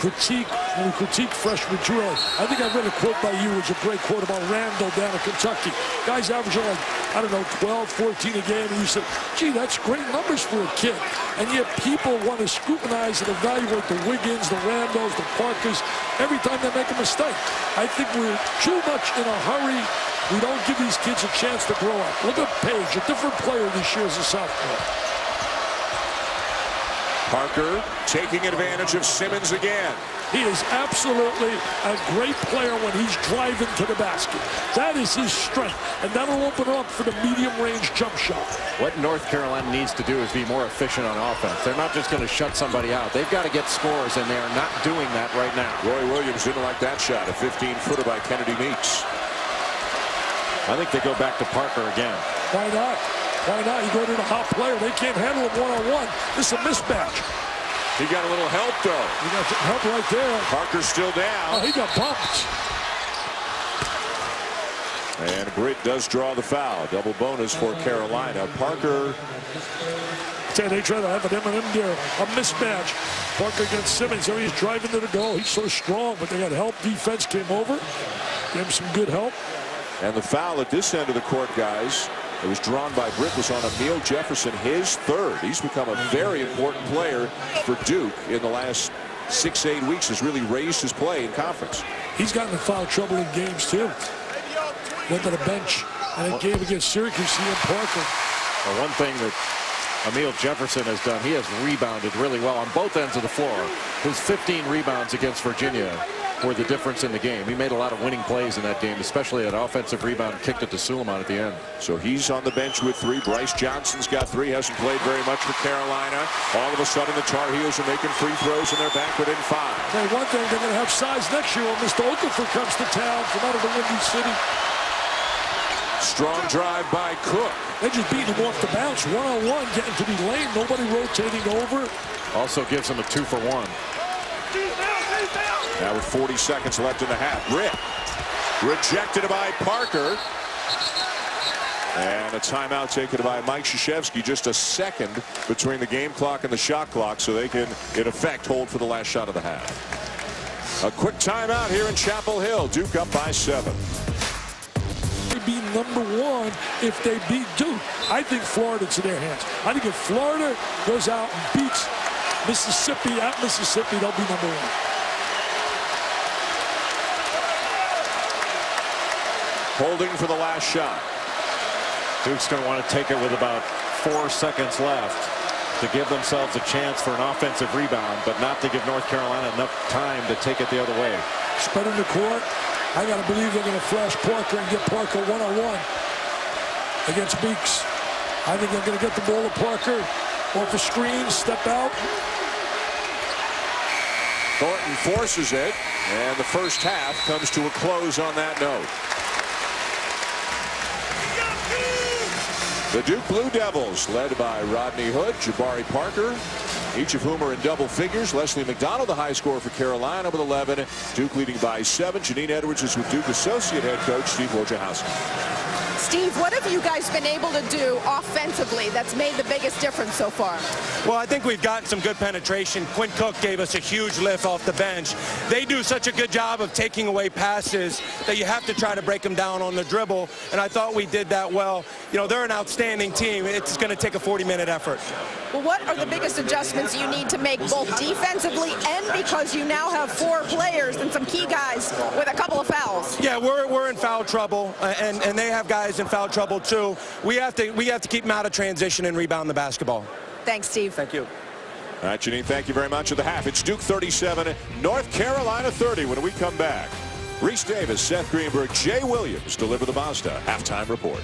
when we critique freshman drill. I think I read a quote by you, which is a great quote about Randall down in Kentucky. Guys averaging like, I don't know, 12, 14 a game, and you said, gee, that's great numbers for a kid. And yet people want to scrutinize and evaluate the Wiggins, the Randalls, the Parkers every time they make a mistake. I think we're too much in a hurry. We don't give these kids a chance to grow up. Look at Page, a different player this year as a sophomore. Parker taking advantage of Simmons again. He is absolutely a great player when he's driving to the basket. That is his strength, and that'll open up for the medium-range jump shot. What North Carolina needs to do is be more efficient on offense. They're not just going to shut somebody out. They've got to get scores, and they are not doing that right now. Roy Williams didn't like that shot, a 15-footer by Kennedy Meeks. I think they go back to Parker again. Why not? Why not? You go to the hot player. They can't handle him one-on-one. This is a mismatch. He got a little help, though. He got some help right there. Parker's still down. Oh, he got bumped. And Britt does draw the foul. Double bonus for Carolina. Parker. They try to have an M&M there. A mismatch. Parker against Simmons. So he's driving to the goal. He's so strong, but they got help. Defense came over. Gave him some good help. And the foul at this end of the court, guys, it was drawn by Britt, was on Emil Jefferson, his third. He's become a very important player for Duke in the last 6-8 weeks. Has really raised his play in conference. He's gotten in foul trouble in games, too. Went to the bench. And a game against Syracuse, he and Parker. Well, one thing that Emil Jefferson has done, he has rebounded really well on both ends of the floor. His 15 rebounds against Virginia were the difference in the game. He made a lot of winning plays in that game, especially an offensive rebound, kicked it to Suleiman at the end. So he's on the bench with 3. Bryce Johnson's got 3, hasn't played very much for Carolina. All of a sudden the Tar Heels are making free throws and they're back within 5. Hey, one thing, they're going to have size next year when Mr. Okafor comes to town from out of the Windy City. Strong drive by Cook. They're just beating him off the bounce, one-on-one, getting to the lane, nobody rotating over. Also gives him a 2-for-1. Now with 40 seconds left in the half. Britt rejected by Parker. And a timeout taken by Mike Krzyzewski. Just a second between the game clock and the shot clock, so they can, in effect, hold for the last shot of the half. A quick timeout here in Chapel Hill. Duke up by 7. They'd be #1 if they beat Duke. I think Florida's in their hands. I think if Florida goes out and beats Mississippi at Mississippi, they'll be #1. Holding for the last shot. Duke's going to want to take it with about 4 seconds left to give themselves a chance for an offensive rebound, but not to give North Carolina enough time to take it the other way. Spreading the court. I got to believe they're going to flash Parker and get Parker one-on-one against Meeks. I think they're going to get the ball to Parker off the screen, step out. Thornton forces it, and the first half comes to a close on that note. The Duke Blue Devils, led by Rodney Hood, Jabari Parker, each of whom are in double figures. Leslie McDonald, the high scorer for Carolina, with 11. Duke leading by 7. Janine Edwards is with Duke associate head coach Steve Wojciechowski. Steve, what have you guys been able to do offensively that's made the biggest difference so far? Well, I think we've gotten some good penetration. Quinn Cook gave us a huge lift off the bench. They do such a good job of taking away passes that you have to try to break them down on the dribble, and I thought we did that well. You know, they're an outstanding team. It's going to take a 40-minute effort. Well, what are the biggest adjustments you need to make both defensively and because you now have 4 players and some key guys with a couple of fouls? Yeah, we're in foul trouble, and they have guys in foul trouble too. We have to keep them out of transition and rebound the basketball. Thanks, Steve. Thank you. All right, Janine, thank you very much. At the half, it's Duke 37, North Carolina 30. When we come back, Reese Davis, Seth Greenberg, Jay Williams deliver the Mazda halftime report.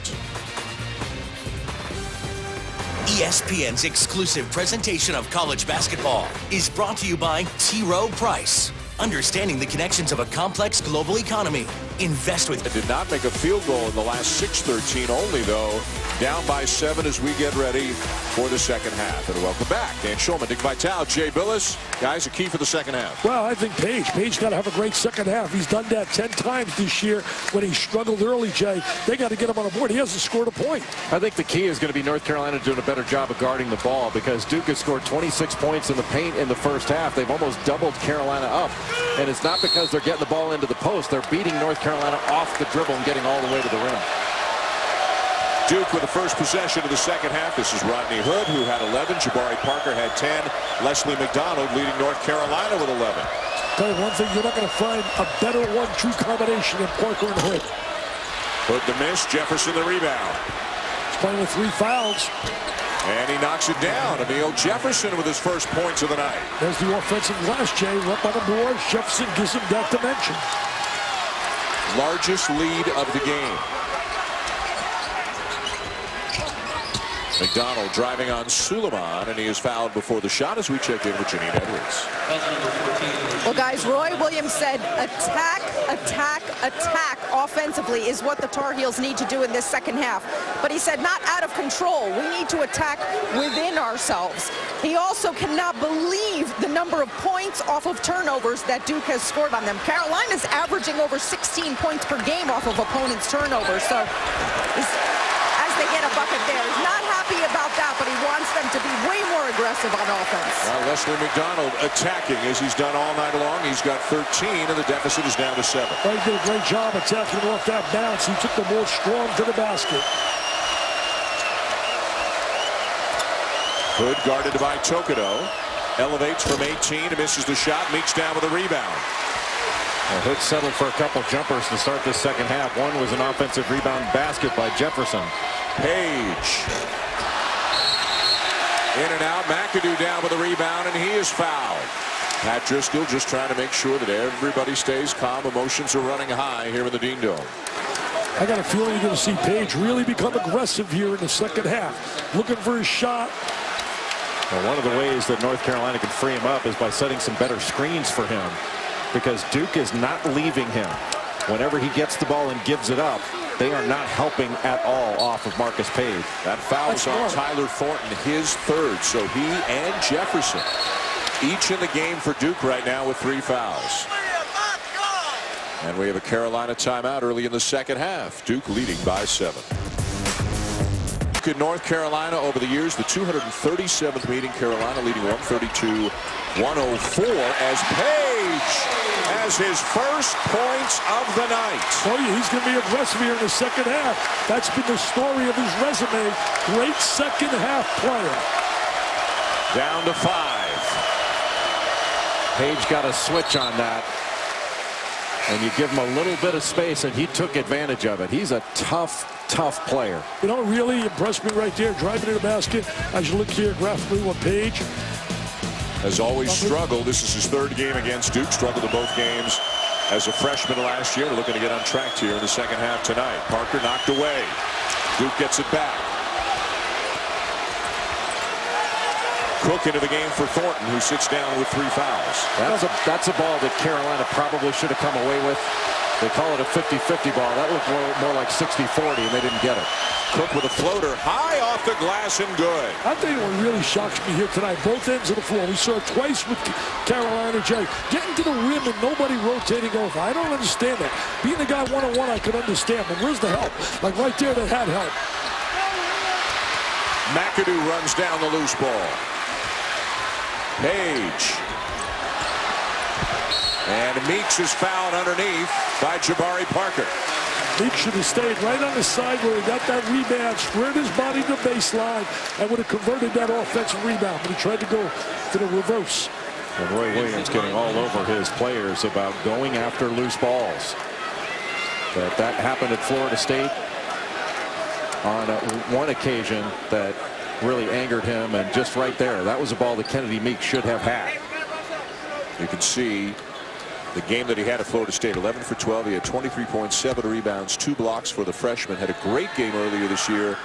ESPN's exclusive presentation of college basketball is brought to you by T. Rowe Price. understanding the connections of a complex global economy. Invest with. Did not make a field goal in the last 6:13 only, though. Down by 7 as we get ready for the second half. And welcome back. Dan Schulman, Dick Vitale, Jay Billis. Guys, a key for the second half. Well, I think Page got to have a great second half. He's done that 10 times this year when he struggled early, Jay. They got to get him on the board. He hasn't scored a point. I think the key is going to be North Carolina doing a better job of guarding the ball, because Duke has scored 26 points in the paint in the first half. They've almost doubled Carolina up. And it's not because they're getting the ball into the post. They're beating North Carolina off the dribble and getting all the way to the rim. Duke with the first possession of the second half. This is Rodney Hood, who had 11. Jabari Parker had 10. Leslie McDonald leading North Carolina with 11. Tell you one thing, you're not going to find a better 1-2 combination than Parker and Hood. Hood the miss, Jefferson the rebound. He's playing with 3 fouls. And he knocks it down. Emil Jefferson with his first points of the night. There's the offensive glass, Jay. Up on the board. Jefferson gives him that dimension. Largest lead of the game. McDonald driving on Suleiman, and he is fouled before the shot as we check in with Janine Edwards. Well, guys, Roy Williams said attack, attack, attack offensively is what the Tar Heels need to do in this second half. But he said not out of control. We need to attack within ourselves. He also cannot believe the number of points off of turnovers that Duke has scored on them. Carolina's averaging over 16 points per game off of opponents' turnovers. So as they get a bucket there, he's not happy about that, but he wants them to be way more aggressive on offense. Leslie McDonald attacking as he's done all night long. He's got 13, and the deficit is down to 7. Well, he did a great job attacking off that bounce. He took the ball strong to the basket. Hood guarded by Tokido. Elevates from 18 and misses the shot. Meeks down with a rebound. Well, Hood settled for a couple jumpers to start this second half. One was an offensive rebound basket by Jefferson. Page. In and out. McAdoo down with a rebound, and he is fouled. Pat Driscoll just trying to make sure that everybody stays calm. Emotions are running high here in the Dean Dome. I got a feeling you're going to see Page really become aggressive here in the second half. Looking for his shot. Well, one of the ways that North Carolina can free him up is by setting some better screens for him, because Duke is not leaving him. Whenever he gets the ball and gives it up, they are not helping at all off of Marcus Page. That foul is on Tyler Thornton, his third. So he and Jefferson each in the game for Duke right now with 3 fouls. And we have a Carolina timeout early in the second half. Duke leading by 7. In North Carolina over the years, the 237th meeting, Carolina leading 132-104 as Page has his first points of the night. Oh, yeah, he's going to be aggressive here in the second half. That's been the story of his resume. Great second half player. Down to 5. Page got a switch on that. And you give him a little bit of space, and he took advantage of it. He's a tough player. You know, really impressed me right there, driving to the basket. As you look here graphically on Page. Has always struggled. This is his 3rd game against Duke. Struggled in both games as a freshman last year. Looking to get on track here in the second half tonight. Parker knocked away. Duke gets it back. Cook into the game for Thornton, who sits down with 3 fouls. That's a ball that Carolina probably should have come away with. They call it a 50-50 ball. That looked more like 60-40, and they didn't get it. Cook with a floater high off the glass and good. I think what really shocks me here tonight, both ends of the floor. We saw it twice with Carolina, Jay. Getting to the rim and nobody rotating over. I don't understand that. Being the guy one-on-one, I could understand, but where's the help? Like right there, they had help. McAdoo runs down the loose ball. Page. And Meeks is fouled underneath by Jabari Parker. Meeks should have stayed right on the side where he got that rebound, squared his body to the baseline, and would have converted that offensive rebound. But he tried to go to the reverse. And Roy Williams getting all over his players about going after loose balls. That happened at Florida State on one occasion that really angered him, and just right there, that was a ball that Kennedy Meeks should have had. You can see the game that he had at Florida State, 11 for 12. He had 23.7 rebounds, 2 blocks for the freshman. Had a great game earlier this year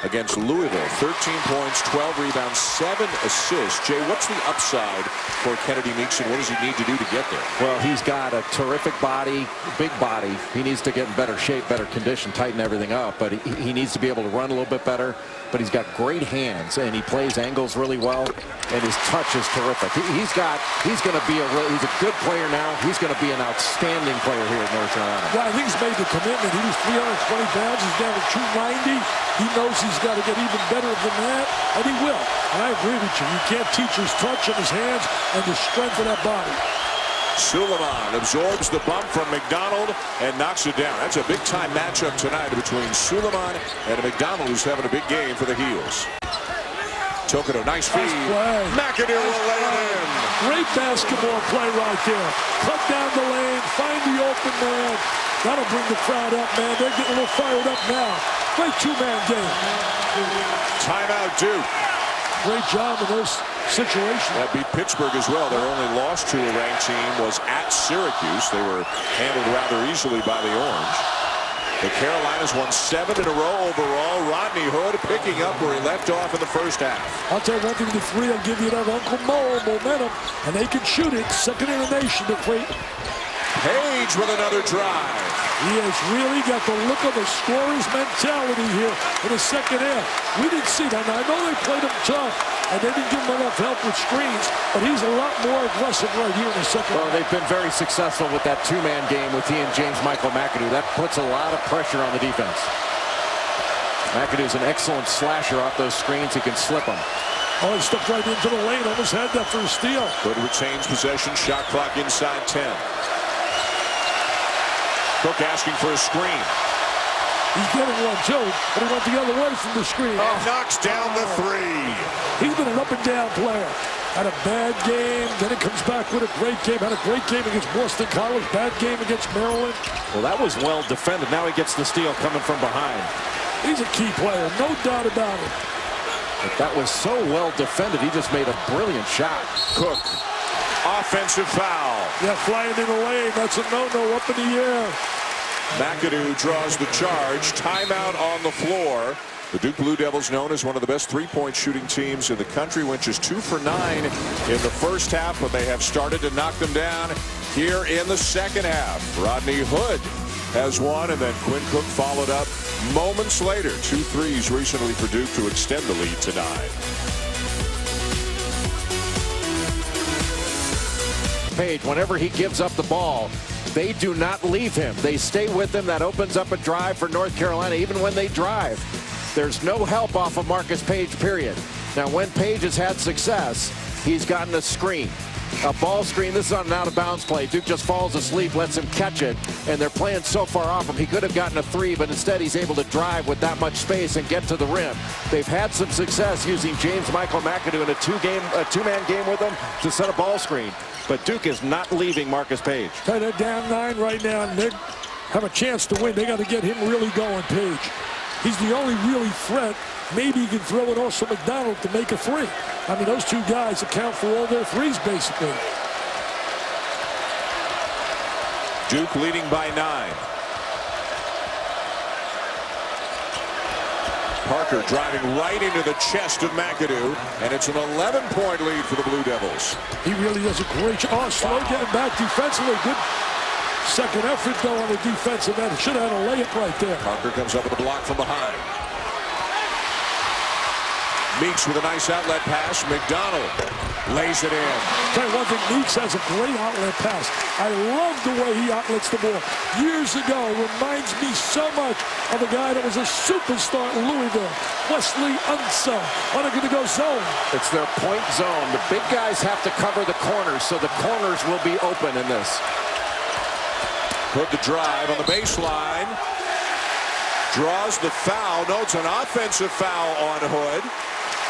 against Louisville. 13 points, 12 rebounds, 7 assists. Jay, what's the upside for Kennedy Meeks, and what does he need to do to get there? Well, he's got a terrific body, big body. He needs to get in better shape, better condition, tighten everything up. But he needs to be able to run a little bit better. But he's got great hands, and he plays angles really well, and his touch is terrific. He's going to be he's a good player now. He's going to be an outstanding player here at North Carolina. Yeah, I think he's made the commitment. He was 320 pounds. He's down to 290. He knows he's got to get even better than that, and he will. And I agree with you. You can't teach his touch and his hands and the strength of that body. Suleiman absorbs the bump from McDonald and knocks it down. That's a big-time matchup tonight between Suleiman and McDonald, who's having a big game for the Heels. Tokoto, nice feed. McAdoo will lay it in. Great basketball play right there. Cut down the lane, find the open man. That'll bring the crowd up, man. They're getting a little fired up now. Great two-man game. Timeout, Duke. Great job in those situations. That beat Pittsburgh as well. Their only loss to a ranked team was at Syracuse. They were handled rather easily by the Orange. The Carolinas won 7 in a row overall. Rodney Hood picking up where he left off in the first half. I'll tell you one thing, the three will give you that Uncle Mo momentum, and they can shoot it. Second in the nation to Creighton. Page with another drive. He has really got the look of a scorer's mentality here in the second half. We didn't see that. Now, I know they played him tough, and they didn't give him enough help with screens, but he's a lot more aggressive right here in the second half. Well, they've been very successful with that two-man game with he and James Michael McAdoo. That puts a lot of pressure on the defense. McAdoo's an excellent slasher off those screens. He can slip them. Oh, he stepped right into the lane. Almost had that for a steal. Hood retains possession. Shot clock inside 10. Cook asking for a screen. He's getting one, too, but he went the other way from the screen. Oh, knocks down the three. He's been an up-and-down player. Had a bad game, then he comes back with a great game. Had a great game against Boston College, bad game against Maryland. Well, that was well defended. Now he gets the steal coming from behind. He's a key player, no doubt about it. But that was so well defended. He just made a brilliant shot. Cook. Offensive foul. Yeah, flying in the lane. That's a no-no up in the air. McAdoo draws the charge. Timeout on the floor. The Duke Blue Devils, known as one of the best three-point shooting teams in the country, went just 2 for 9 in the first half, but they have started to knock them down here in the second half. Rodney Hood has one, and then Quinn Cook followed up moments later. 2 threes recently for Duke to extend the lead to 9. Page, whenever he gives up the ball, they do not leave him. They stay with him. That opens up a drive for North Carolina. Even when they drive, there's no help off of Marcus Page, period. Now, when Page has had success, he's gotten a screen. A ball screen. This is on an out-of-bounds play. Duke just falls asleep, lets him catch it, and they're playing so far off him. He could have gotten a three, but instead he's able to drive with that much space and get to the rim. They've had some success using James Michael McAdoo in a two-man game with him to set a ball screen. But Duke is not leaving Marcus Page. They're down 9 right now, and they have a chance to win. They got to get him really going, Page. He's the only really threat. Maybe he can throw it also McDonald to make a three. I mean, those two guys account for all their threes, basically. Duke leading by 9. Parker driving right into the chest of McAdoo, and it's an 11-point lead for the Blue Devils. He really does a great job. Oh, slow getting back defensively. Good second effort, though, on the defensive end. Should have had a layup right there. Parker comes up with a block from behind. Meeks with a nice outlet pass. McDonald lays it in. Tell you one thing, Meeks has a great outlet pass. I love the way he outlets the ball. Years ago, reminds me so much of a guy that was a superstar in Louisville, Wesley Unseld. Are they going to go zone? It's their point zone. The big guys have to cover the corners, so the corners will be open in this. Put the drive on the baseline. Draws the foul. No, it's an offensive foul on Hood.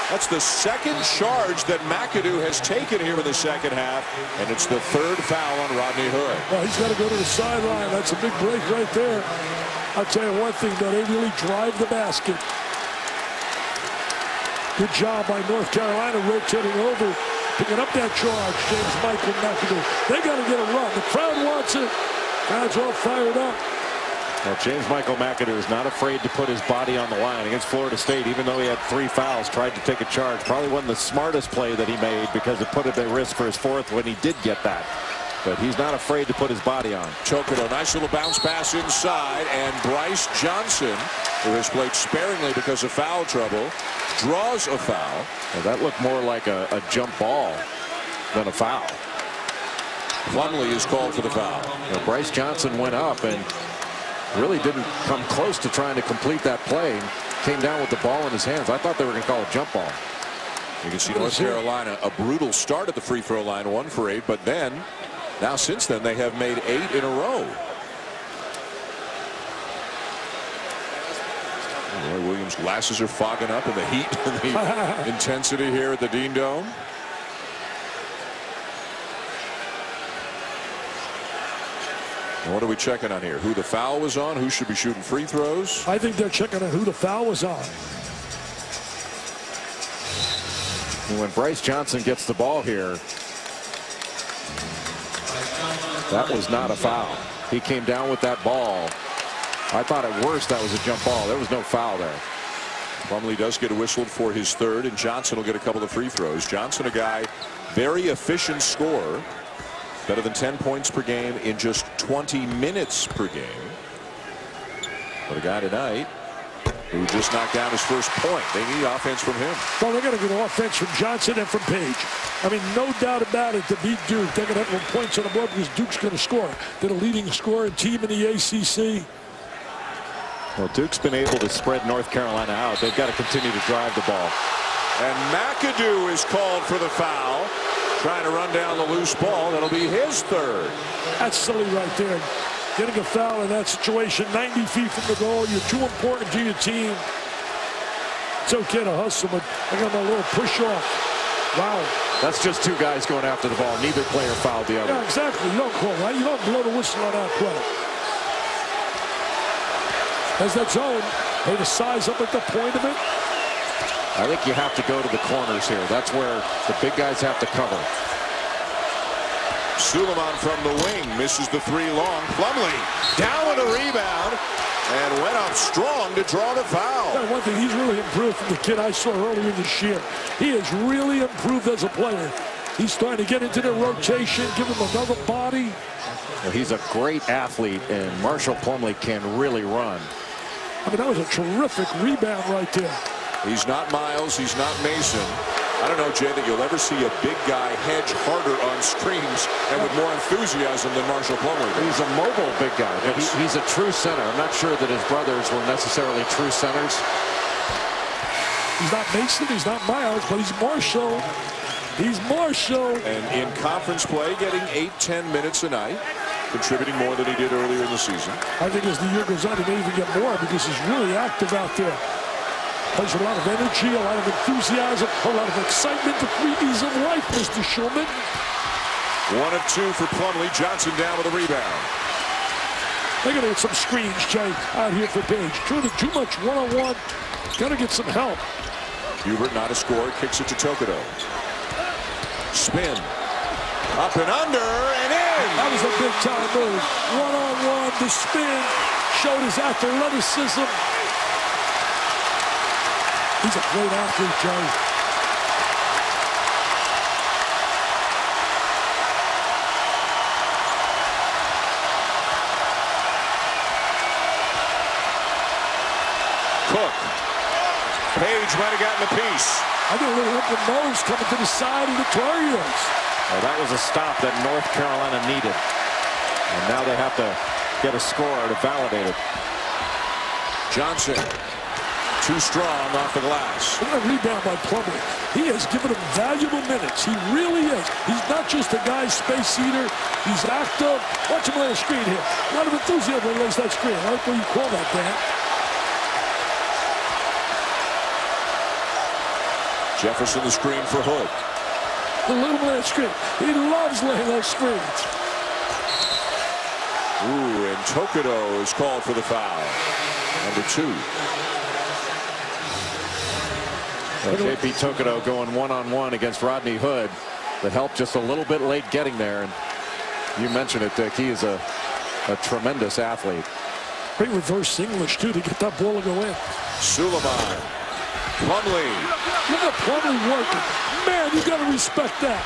That's the second charge that McAdoo has taken here in the second half, and it's the third foul on Rodney Hood. Well, he's got to go to the sideline. That's a big break right there. I'll tell you one thing, though, they really drive the basket. Good job by North Carolina rotating over, picking up that charge. James Michael McAdoo. They got to get a run. The crowd wants it. Crowd's all fired up. Well, James Michael McAdoo is not afraid to put his body on the line against Florida State, even though he had 3 fouls, tried to take a charge. Probably wasn't the smartest play that he made because it put him at risk for his 4th when he did get that. But he's not afraid to put his body on. Tokido, nice little bounce pass inside, and Bryce Johnson, who has played sparingly because of foul trouble, draws a foul. Well, that looked more like a jump ball than a foul. Plumlee is called for the foul. Bryce Johnson went up and really didn't come close to trying to complete that play. Came down with the ball in his hands. I thought they were going to call a jump ball. You can see North Carolina, a brutal start at the free throw line, 1 for 8, but then now since then they have made 8 in a row. Roy Williams' glasses are fogging up in the heat and the intensity here at the Dean Dome. What are we checking on here? Who the foul was on? Who should be shooting free throws? I think they're checking on who the foul was on. When Bryce Johnson gets the ball here, that was not a foul. He came down with that ball. I thought at worst that was a jump ball. There was no foul there. Plumlee does get whistled for his 3rd, and Johnson will get a couple of free throws. Johnson, a guy, very efficient scorer. Better than 10 points per game in just 20 minutes per game. But a guy tonight who just knocked down his first point. They need offense from him. Well, they're going to get offense from Johnson and from Page. I mean, no doubt about it, to beat Duke, they're going to have 1 points on the board because Duke's going to score. They're the leading scoring team in the ACC. Well, Duke's been able to spread North Carolina out. They've got to continue to drive the ball. And McAdoo is called for the foul. Trying to run down the loose ball. That'll be his 3rd. That's silly right there. Getting a foul in that situation, 90 feet from the goal. You're too important to your team. It's okay to hustle, but I got my little push off. Wow. That's just 2 guys going after the ball. Neither player fouled the other. Yeah, exactly. You don't call that. You don't blow the whistle on that play. As that zone, hey, to size up at the point of it. I think you have to go to the corners here. That's where the big guys have to cover. Suleiman from the wing misses the 3 long. Plumlee down with a rebound and went up strong to draw the foul. Yeah, one thing, he's really improved from the kid I saw earlier this year. He has really improved as a player. He's starting to get into the rotation, give him another body. Well, he's a great athlete, and Marshall Plumlee can really run. I mean, that was a terrific rebound right there. He's not Miles. He's not Mason. I don't know, Jay, that you'll ever see a big guy hedge harder on screens and with more enthusiasm than Marshall Plumlee. He's a mobile big guy, but he's a true center. I'm not sure that his brothers were necessarily true centers. He's not Mason, he's not Miles, but he's Marshall. He's Marshall. And in conference play, getting 8-10 minutes a night, contributing more than he did earlier in the season. I think as the year goes on, he may even get more because he's really active out there. Plays a lot of energy, a lot of enthusiasm, a lot of excitement. The 3 E's of life, Mr. Schulman. 1 of 2 for Plumlee. Johnson down with a rebound. They're going to get some screens, Jay, out here for Page. Too much one-on-one. Got to get some help. Hubert, not a scorer, kicks it to Tokido. Spin. Up and under and in. That was a big-time move. One-on-one, the spin. Showed his athleticism. He's a great athlete, Joe. Cook. Page might have gotten a piece. I get a little open nose coming to the side of the Tar Heels. Well, that was a stop that North Carolina needed. And now they have to get a score to validate it. Johnson. Too strong off the glass. What a rebound by Plumlee. He has given him valuable minutes. He really is. He's not just a guy space eater. He's active. Watch him lay a screen here. A lot of enthusiasm when he lays that screen. I like what you call that, Dan. Jefferson the screen for Hood. The little man screen. He loves laying those screens. Ooh, and Tokido is called for the foul. Number 2. JP Tokido going one-on-one against Rodney Hood. That helped just a little bit late getting there. And you mentioned it, Dick. He is a tremendous athlete. Great reverse English, too, to get that ball to go in. Suleiman. Plumlee. Look at Plumlee working. Man, you got to respect that.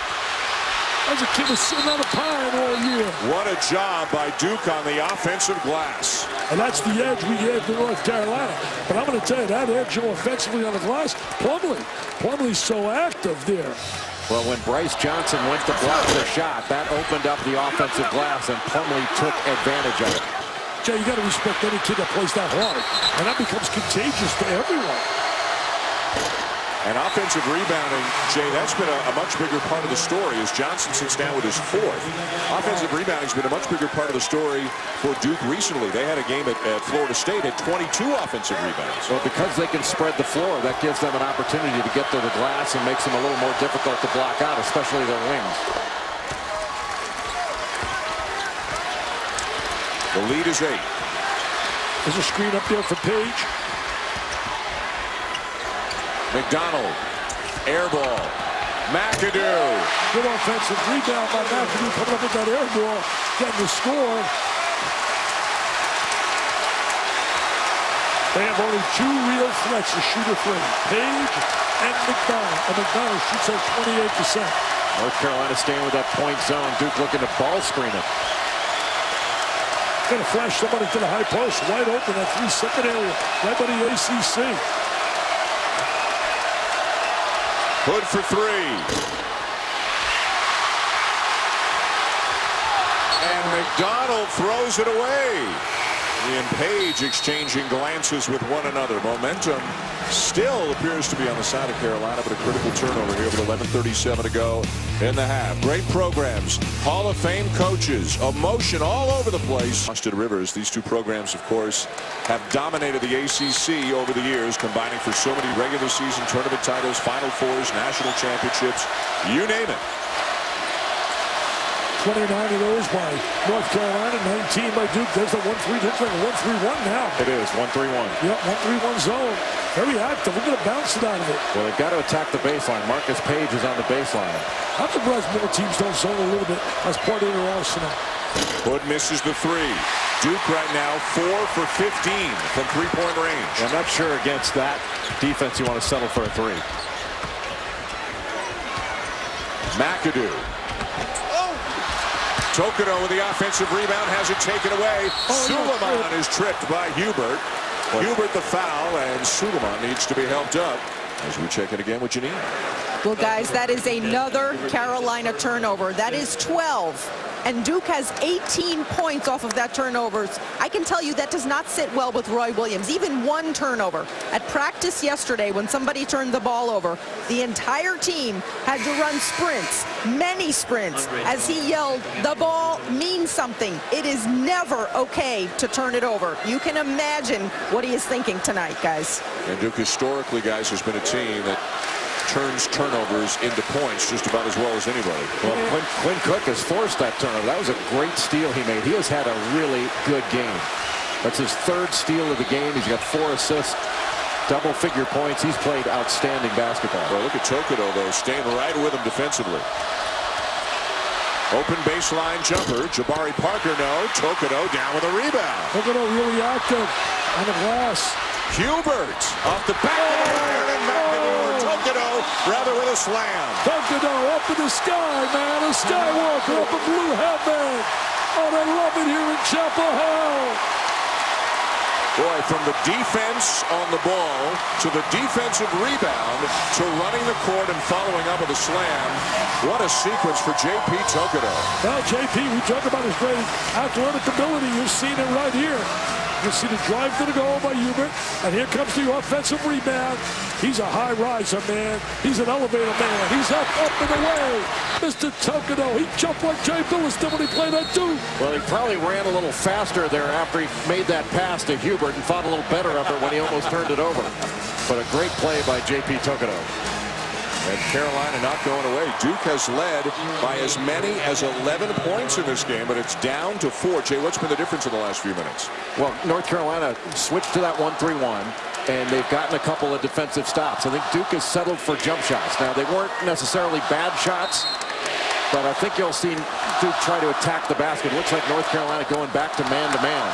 As a kid was sitting on a pine all year. What a job by Duke on the offensive glass. And that's the edge we gave to North Carolina. But I'm going to tell you, that edge offensively on the glass, Plumlee's so active there. Well, when Bryce Johnson went to block the shot, that opened up the offensive glass, and Plumlee took advantage of it. Jay, you got to respect any kid that plays that hard. And that becomes contagious to everyone. And offensive rebounding, Jay, that's been a much bigger part of the story as Johnson sits down with his fourth. Offensive rebounding has been a much bigger part of the story for Duke recently. They had a game at Florida State at 22 offensive rebounds. Well, because they can spread the floor, that gives them an opportunity to get to the glass and makes them a little more difficult to block out, especially their wings. The lead is 8. There's a screen up there for Page. McDonald, air ball. McAdoo. Good offensive rebound by McAdoo, coming up with that air ball, getting the score. They have only 2 real threats to shoot a three, Page and McDonald. And McDonald shoots at 28%. North Carolina staying with that point zone. Duke looking to ball screen it. Gonna flash somebody to the high post, wide open at 3-second area, right by the ACC. Hood for 3. And McDonald throws it away. He and Page exchanging glances with one another. Momentum still appears to be on the side of Carolina, but a critical turnover here with 11:37 to go in the half. Great programs, Hall of Fame coaches, emotion all over the place. Austin Rivers, these two programs, of course, have dominated the ACC over the years, combining for so many regular season tournament titles, Final Fours, national championships, you name it. 29 of those by North Carolina, 19 by Duke. There's the 1-3. Looks like a 1-3-1 now. It is 1-3-1. Yep, 1-3-1 zone. Very active. We're going to bounce it out of it. Well, they've got to attack the baseline. Marcus Page is on the baseline. I'm surprised more teams don't zone a little bit as part of their arsenal. Hood misses the 3. Duke right now 4 for 15 from three-point range. I'm not sure against that defense you want to settle for a 3. McAdoo. Tokedo with the offensive rebound, has it taken away. Suleiman is tripped by Hubert. Hubert the foul, and Suleiman needs to be helped up as we check it again with Janine. Well, guys, that is another Carolina turnover. That is 12. And Duke has 18 points off of that turnovers. I can tell you that does not sit well with Roy Williams. Even one turnover. At practice yesterday, when somebody turned the ball over, the entire team had to run sprints, many sprints, as he yelled, the ball means something. It is never okay to turn it over. You can imagine what he is thinking tonight, guys. And Duke historically, guys, has been a team that turns turnovers into points just about as well as anybody. Well, Quinn Cook has forced that turnover. That was a great steal he made. He has had a really good game. That's his 3rd steal of the game. He's got 4 assists, double-figure points. He's played outstanding basketball. Well, look at Tokedo, though, staying right with him defensively. Open baseline jumper. Jabari Parker, no. Tokedo down with a rebound. Tokedo really active on the glass. Hubert off the back of the iron, and McAdoo. Tokedo rather with a slam. Tokedo up in the sky, man. A skywalker up in blue heaven. Oh, they love it here in Chapel Hill. Boy, from the defense on the ball to the defensive rebound to running the court and following up with a slam. What a sequence for J.P. Tokedo. Well, J.P., we talk about his great athletic ability. You've seen it right here. You see the drive to the goal by Hubert, and here comes the offensive rebound. He's a high riser, man. He's an elevator man. He's up and away. Mr. Tokedo, he jumped like Jay Billis did when he played at Duke. Well, he probably ran a little faster there after he made that pass to Hubert and thought a little better of it when he almost turned it over. But a great play by J.P. Tokedo. And Carolina not going away. Duke has led by as many as 11 points in this game, but it's down to 4. Jay, what's been the difference in the last few minutes? Well, North Carolina switched to that 1-3-1, and they've gotten a couple of defensive stops. I think Duke has settled for jump shots. Now, they weren't necessarily bad shots, but I think you'll see Duke try to attack the basket. It looks like North Carolina going back to man-to-man.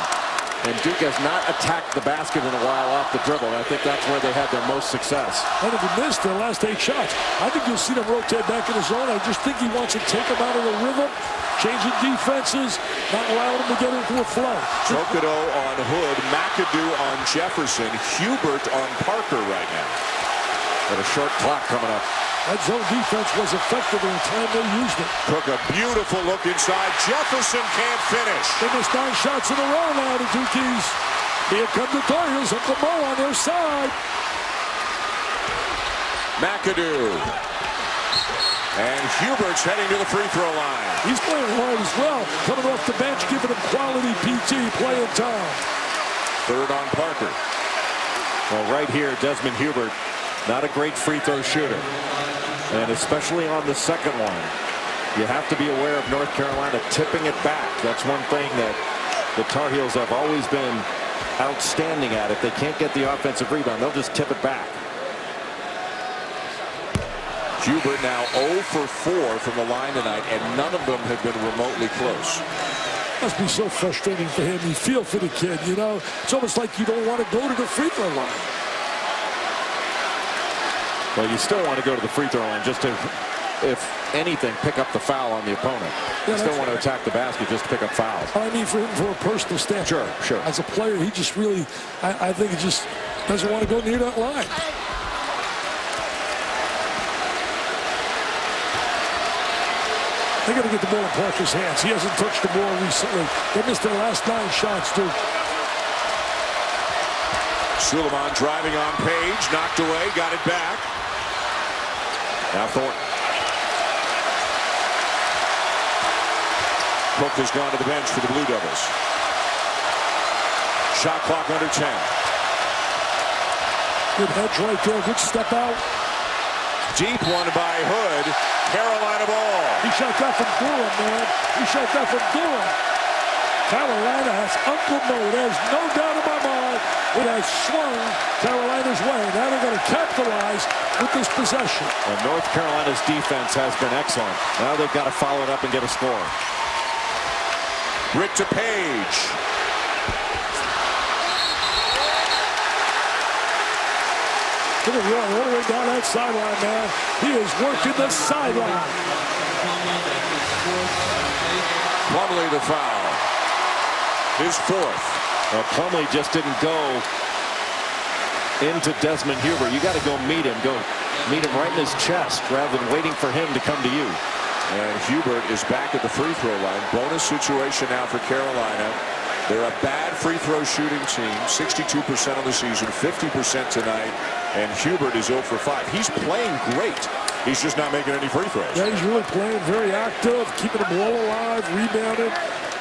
And Duke has not attacked the basket in a while off the dribble. I think that's where they had their most success. And if he missed their last 8 shots, I think you'll see them rotate back in the zone. I just think he wants to take them out of the rhythm, changing defenses, not allowing them to get into a flow. Chocodo on Hood, McAdoo on Jefferson, Hubert on Parker right now. Got a short clock coming up. That zone defense was effective in the time they used it. Cook a beautiful look inside. Jefferson can't finish. They missed 9 shots in a row now, the Dukies. Here come the Tigers. Uncle Mo on their side. McAdoo. And Hubert's heading to the free throw line. He's playing hard as well. Coming off the bench, giving him quality PT playing time. Third on Parker. Well, right here, Desmond Hubert, not a great free throw shooter. And especially on the second one, you have to be aware of North Carolina tipping it back. That's one thing that the Tar Heels have always been outstanding at. If they can't get the offensive rebound, they'll just tip it back. Hubert now 0 for 4 from the line tonight, and none of them have been remotely close. Must be so frustrating for him. You feel for the kid, you know. It's almost like you don't want to go to the free throw line. Well, you still want to go to the free throw line just to, if anything, pick up the foul on the opponent. You still want to attack the basket just to pick up fouls. I mean, for him, for a personal standpoint. Sure. As a player, he just really, I think he just doesn't want to go near that line. They got to get the ball in Parker's hands. He hasn't touched the ball recently. They missed their last 9 shots, Duke. Suleiman driving on Page, knocked away, got it back. Now Thornton. Cook has gone to the bench for the Blue Devils. Shot clock under 10. Good hedge right there. Good step out. Deep one by Hood. Carolina ball. He shot that from Durham, man. He shot that from Durham. Carolina has Uncle Mo. There's no doubt in my mind. It has swung Carolina's way. Now they're going to capitalize with this possession. And North Carolina's defense has been excellent. Now they've got to follow it up and get a score. Rick to Page. Look at Roy all the way down that sideline, man. He is working the sideline. Plumlee the foul. His 4th. Well, Plumlee just didn't go into Desmond Hubert. You got to go meet him. Go meet him right in his chest rather than waiting for him to come to you. And Hubert is back at the free throw line. Bonus situation now for Carolina. They're a bad free throw shooting team. 62% on the season, 50% tonight. And Hubert is 0 for 5. He's playing great. He's just not making any free throws. Yeah, he's really playing very active, keeping the ball alive, rebounding.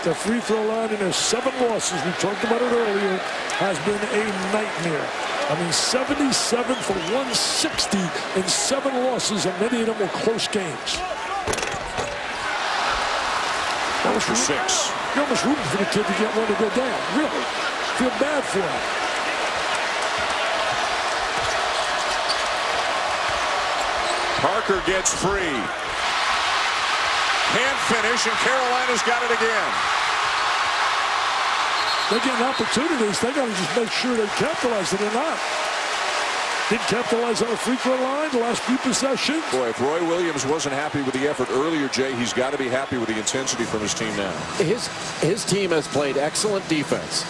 The free throw line, and there's 7 losses. We talked about it earlier. Has been a nightmare. I mean, 77 for 160 in 7 losses, and many of them were close games. That was for 6. You're almost rooting for the kid to get one to go down. Really. Feel bad for him. Parker gets free. Can't finish, and Carolina's got it again. They're getting opportunities. They got to just make sure they capitalize it or not. Didn't capitalize on the free throw line the last few possessions. Boy, if Roy Williams wasn't happy with the effort earlier, Jay, he's got to be happy with the intensity from his team now. His team has played excellent defense,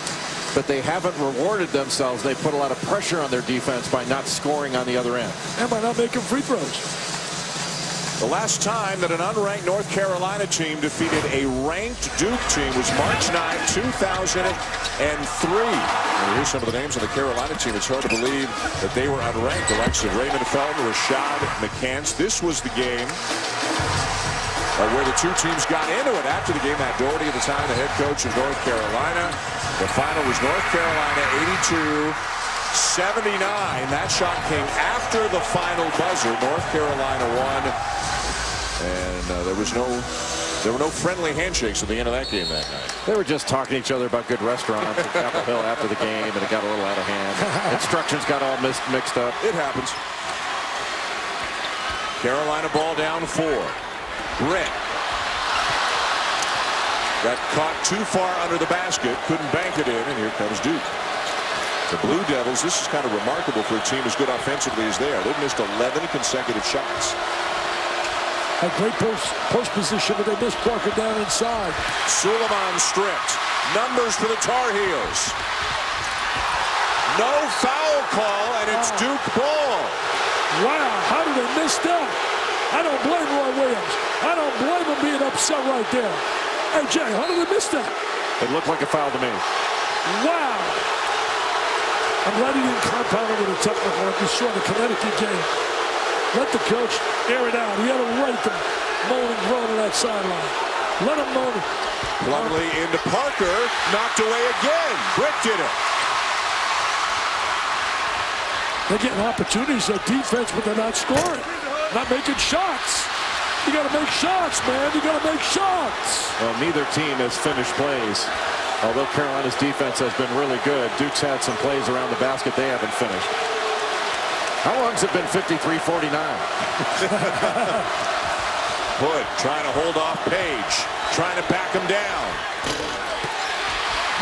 but they haven't rewarded themselves. They put a lot of pressure on their defense by not scoring on the other end. And by not making free throws. The last time that an unranked North Carolina team defeated a ranked Duke team was March 9, 2003. And here's some of the names on the Carolina team. It's hard to believe that they were unranked. The likes of Raymond Felton, Rashad McCants. This was the game where the 2 teams got into it after the game. Matt Doherty at the time, the head coach of North Carolina. The final was North Carolina 82-79. That shot came after the final buzzer. North Carolina won. And there were no friendly handshakes at the end of that game that night. They were just talking to each other about good restaurants at Capitol Hill after the game, and it got a little out of hand. Instructions got all mixed up. It happens. Carolina ball down 4. Britt. Got caught too far under the basket, couldn't bank it in, and here comes Duke. The Blue Devils, this is kind of remarkable for a team as good offensively as they are. They've missed 11 consecutive shots. A great post position, but they missed Parker down inside. Suleiman stripped. Numbers for the Tar Heels. No foul call, and it's Duke ball. Wow, how did they miss that? I don't blame Roy Williams. I don't blame him being upset right there. Hey, Jay, how did they miss that? It looked like a foul to me. Wow. I'm glad he didn't compound it with a technical like you saw in the Connecticut game. Let the coach air it out. He had a right to moan and groan on that sideline. Let him moan. Plumlee into Parker. Knocked away again. Britt did it. They're getting opportunities at defense, but they're not scoring. Not making shots. You got to make shots, man. You got to make shots. Well, neither team has finished plays. Although Carolina's defense has been really good, Duke's had some plays around the basket they haven't finished. How long's it been 53-49? Hood trying to hold off Page. Trying to back him down.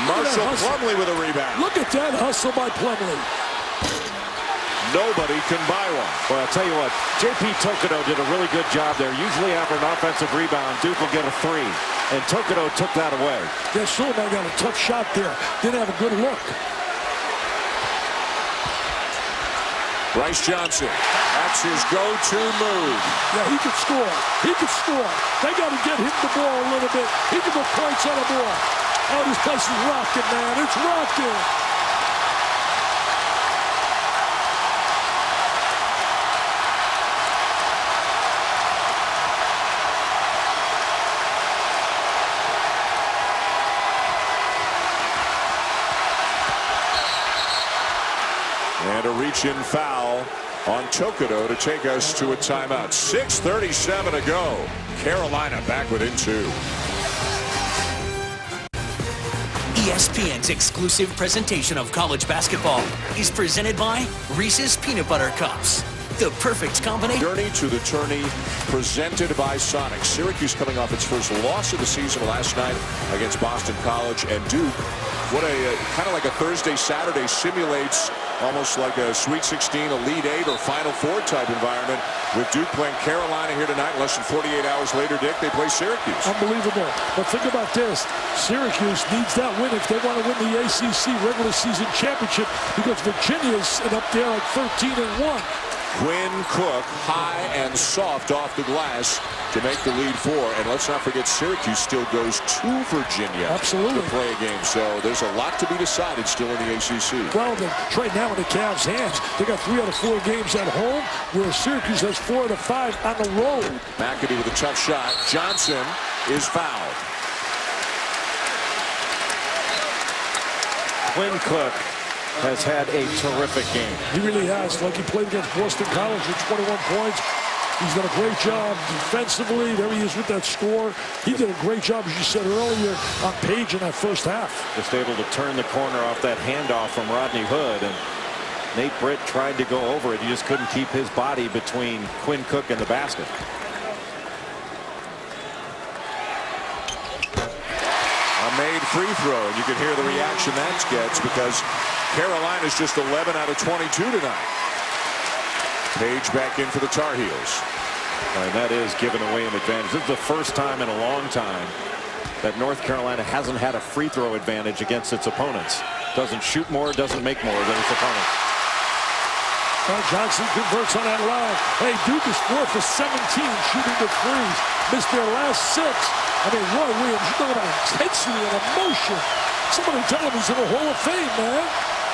Marshall Plumlee with a rebound. Look at that hustle by Plumlee. Nobody can buy one. Well, I'll tell you what, J.P. Tokoto did a really good job there. Usually after an offensive rebound, Duke will get a three. And Tokoto took that away. Yeah, Suleiman got a tough shot there. Didn't have a good look. Bryce Johnson, that's his go-to move. Yeah, he could score. He could score. They got to get him the ball a little bit. He can put points on the ball. Oh, this place is rocking, man. It's rocking. And a reach-in foul on Tokoto to take us to a timeout. 6:37 to go. Carolina back within 2. ESPN's exclusive presentation of college basketball is presented by Reese's Peanut Butter Cups. The perfect combination. Journey to the tourney presented by Sonic. Syracuse coming off its first loss of the season last night against Boston College, and Duke. What a kind of like a Thursday-Saturday simulates almost like a Sweet 16, Elite 8, or Final Four type environment with Duke playing Carolina here tonight. Less than 48 hours later, Dick, they play Syracuse. Unbelievable. But think about this. Syracuse needs that win if they want to win the ACC regular season championship, because Virginia's up there like 13-1. Quinn Cook high and soft off the glass to make the lead 4. And let's not forget, Syracuse still goes to Virginia Absolutely. to play a game. So there's a lot to be decided still in the ACC. Well, they're right now in the Cavs' hands. They got 3 out of 4 games at home, where Syracuse has 4 out of 5 on the road. McAdoo with a tough shot. Johnson is fouled. Quinn Cook has had a terrific game. He really has. Like he played against Boston College with 21 points. He's done a great job defensively. There he is with that score. He did a great job, as you said earlier, on Page in that first half. Just able to turn the corner off that handoff from Rodney Hood. And Nate Britt tried to go over it. He just couldn't keep his body between Quinn Cook and the basket. A made free throw. And you can hear the reaction that gets, because Carolina's just 11 out of 22 tonight. Page back in for the Tar Heels. And that is giving away an advantage. This is the first time in a long time that North Carolina hasn't had a free throw advantage against its opponents. Doesn't shoot more, doesn't make more than its opponents. Well, Johnson converts on that line. Hey, Duke is 4 for 17 shooting the threes. Missed their last 6. I mean, Roy Williams, you talking about intensity and emotion. Somebody tell him he's in the Hall of Fame, man.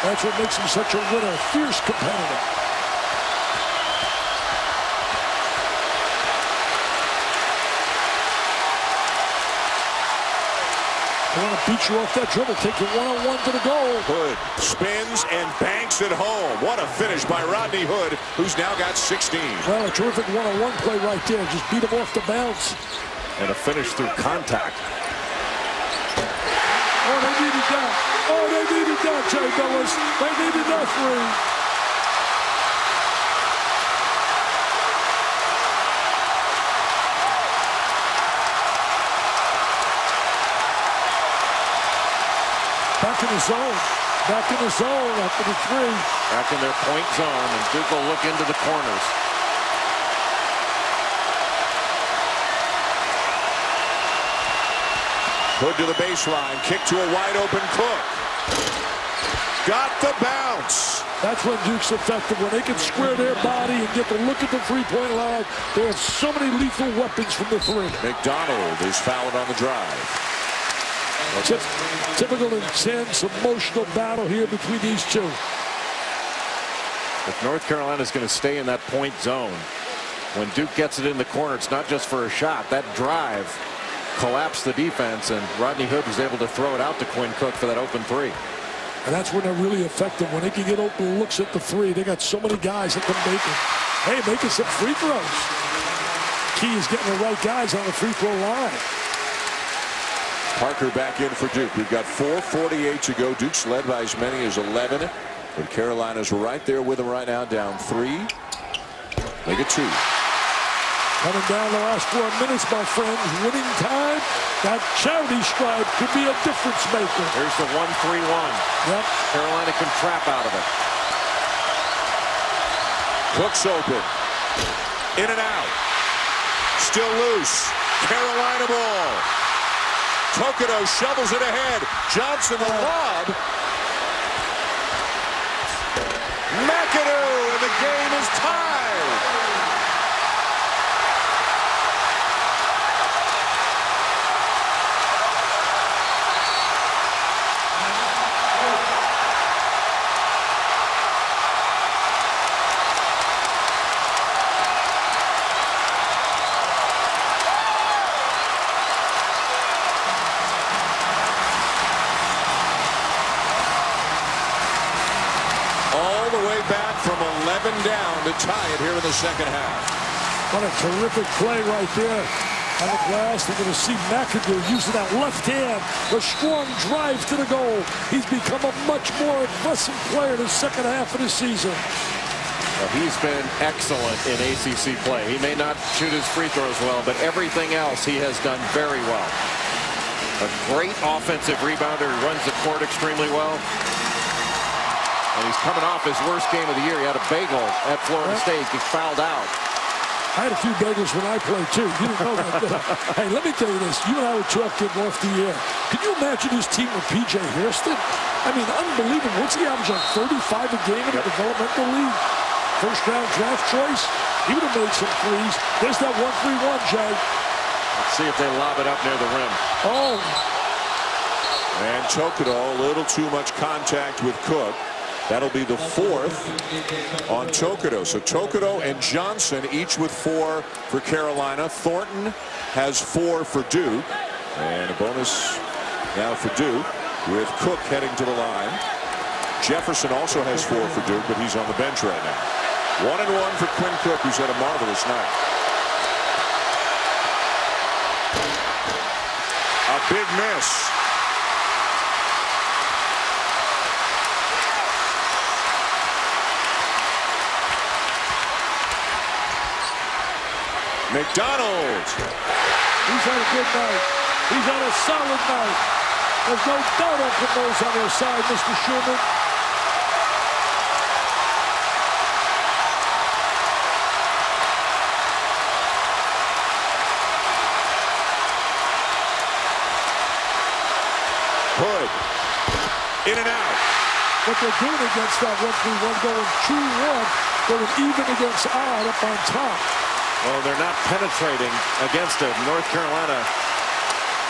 That's what makes him such a winner, fierce competitor. I want to beat you off that dribble, take you one-on-one to the goal. Hood spins and banks it home. What a finish by Rodney Hood, who's now got 16. Well, a terrific one-on-one play right there. Just beat him off the bounce. And a finish through contact. Oh, they needed that. Oh, they needed that, Jay Billis. They needed that three. in the zone. Back in the zone after the three. Back in their point zone, and Duke will look into the corners. Hood to the baseline. Kick to a wide open Cook. Got the bounce. That's when Duke's effective. When they can square their body and get to look at the three-point line, they have so many lethal weapons from the three. McDonald is fouled on the drive. Typical intense, emotional battle here between these two. If North Carolina is going to stay in that point zone, when Duke gets it in the corner, it's not just for a shot. That drive collapsed the defense, and Rodney Hood was able to throw it out to Quinn Cook for that open three. And that's when they're really effective. When they can get open looks at the three, they got so many guys that can make it. Hey, making some free throws. Key is getting the right guys on the free throw line. Parker back in for Duke. We've got 4:48 to go. Duke's led by as many as 11. But Carolina's right there with them right now, down 3. Make it 2. Coming down the last 4 minutes, my friends. Winning time. That charity stripe could be a difference maker. Here's the 1-3-1. Yep. Carolina can trap out of it. Cook's open. In and out. Still loose. Carolina ball. Tokido shovels it ahead. Johnson the lob. McAdoo, and the game is tied. From 11 down to tie it here in the second half. What a terrific play right there on the glass. They're going to see McAdoo using that left hand. A strong drive to the goal. He's become a much more aggressive player in the second half of the season. Well, he's been excellent in ACC play. He may not shoot his free throws well, but everything else he has done very well. A great offensive rebounder. He runs the court extremely well. And he's coming off his worst game of the year. He had a bagel at Florida State. He fouled out. I had a few bagels when I played, too. You didn't know that, did I? Hey, let me tell you this. You and I were talking off the air. Can you imagine his team with P.J. Hairston? I mean, unbelievable. What's he average, like 35 a game in the developmental league? First-round draft choice. He would have made some threes. There's that 1-3-1, Jay. Let's see if they lob it up near the rim. Oh. And Tokido, a little too much contact with Cook. That'll be the 4th on Tokido. So Tokido and Johnson each with 4 for Carolina. Thornton has 4 for Duke. And a bonus now for Duke with Cook heading to the line. Jefferson also has 4 for Duke, but he's on the bench right now. 1-1 for Quinn Cook, who's had a marvelous night. A big miss. McDonald. He's had a good night. He's had a solid night. There's no doubt Uncle Mo's on their side, Mr. Schumann. Hood. In and out. What they're doing against that 1-3-1, going 2-1, going even against odd up on top. Well, they're not penetrating against it. North Carolina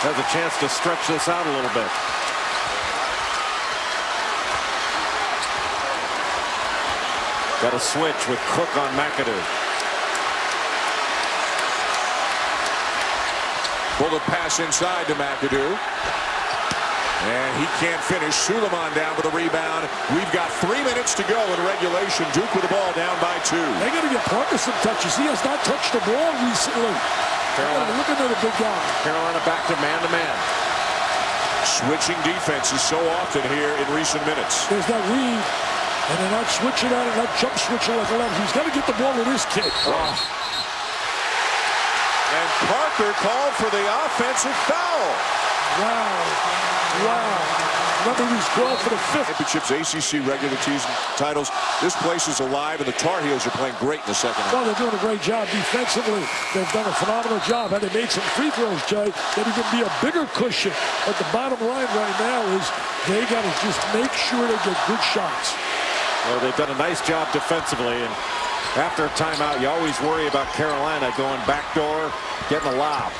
has a chance to stretch this out a little bit. Got a switch with Cook on McAdoo. Bullet pass inside to McAdoo. And he can't finish. Suleiman down with a rebound. We've got 3 minutes to go in regulation. Duke with the ball down by 2. They got to get Parker some touches. He has not touched the ball recently. Carolina looking at a big guy. Carolina back to man-to-man. Switching defenses so often here in recent minutes. There's that weave. And they're not switching out and not jump switching like a left. He's got to get the ball to this kid. Oh. And Parker called for the offensive foul. Wow. Wow. Remember, he was called for the 5th. Championships, ACC regular season titles. This place is alive, and the Tar Heels are playing great in the second half. Well, they're doing a great job defensively. They've done a phenomenal job. Had they made some free throws, Jay, that would be a bigger cushion. But the bottom line right now is they got to just make sure they get good shots. Well, they've done a nice job defensively, and after a timeout, you always worry about Carolina going backdoor, getting a lob.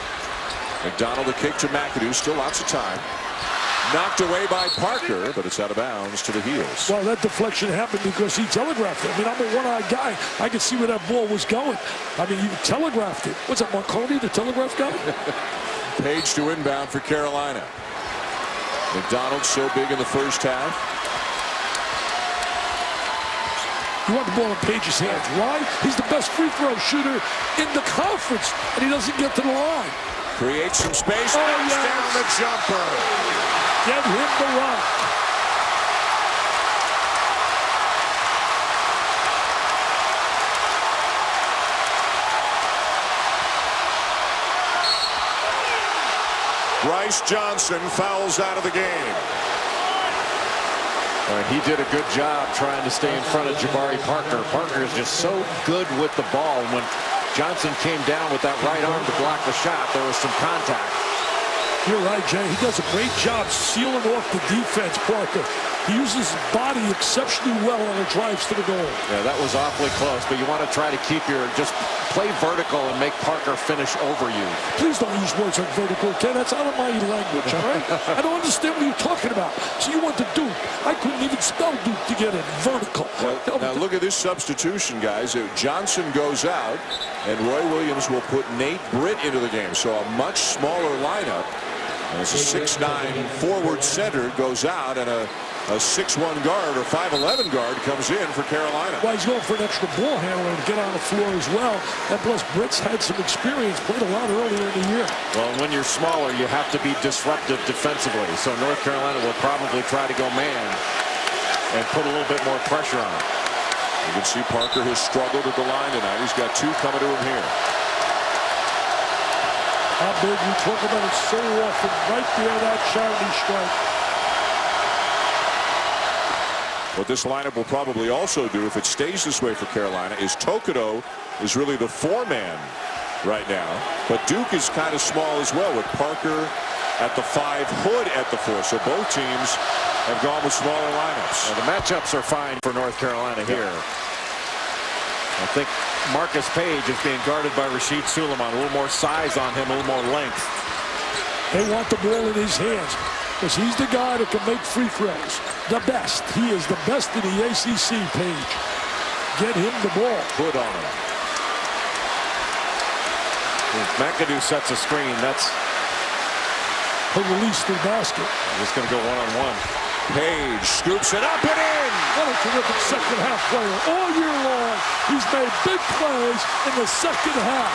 McDonald the kick to McAdoo, still lots of time. Knocked away by Parker, but it's out of bounds to the Heels. Well, that deflection happened because he telegraphed it. I mean, I'm a one-eyed guy. I could see where that ball was going. I mean, he telegraphed it. What's that, Marconi, the telegraph guy? Page to inbound for Carolina. McDonald so big in the first half. You want the ball in Page's hands. Why? He's the best free throw shooter in the conference, and he doesn't get to the line. Creates some space. Oh, Knocks yes. down the jumper. Get him the rock. Bryce Johnson fouls out of the game. He did a good job trying to stay in front of Jabari Parker. Parker is just so good with the ball. And when Johnson came down with that right arm to block the shot, there was some contact. You're right, Jay. He does a great job sealing off the defense, Parker. He uses his body exceptionally well on the drives to the goal. Yeah, that was awfully close, but you want to try to keep your, just play vertical and make Parker finish over you. Please don't use words like vertical, okay? That's out of my language, all right? I don't understand what you're talking about. So you want the Duke. I couldn't even spell Duke to get it. Vertical. Now look at this substitution, guys. Johnson goes out, and Roy Williams will put Nate Britt into the game. So a much smaller lineup. And it's a 6'9" forward center goes out, and a 6'1" guard or 5'11" guard comes in for Carolina. Well, he's going for an extra ball handler to get on the floor as well. And plus, Britt's had some experience, played a lot earlier in the year. Well, when you're smaller, you have to be disruptive defensively. So North Carolina will probably try to go man and put a little bit more pressure on him. You can see Parker has struggled at the line tonight. He's got 2 coming to him here. How big, we talk about it so often. Right there, that charity strike. What this lineup will probably also do, if it stays this way for Carolina, is Tokido is really the 4-man right now. But Duke is kind of small as well, with Parker at the 5, Hood at the 4. So both teams have gone with smaller lineups. Well, the matchups are fine for North Carolina here. I think Marcus Page is being guarded by Rasheed Suleiman. A little more size on him, a little more length. They want the ball in his hands because he's the guy that can make free throws. The best. He is the best in the ACC, Page. Get him the ball. Put on him. If McAdoo sets a screen, that's... He'll release the basket. Just going to go one-on-one. Page scoops it up and in. What a terrific second half player. All year long, he's made big plays in the second half.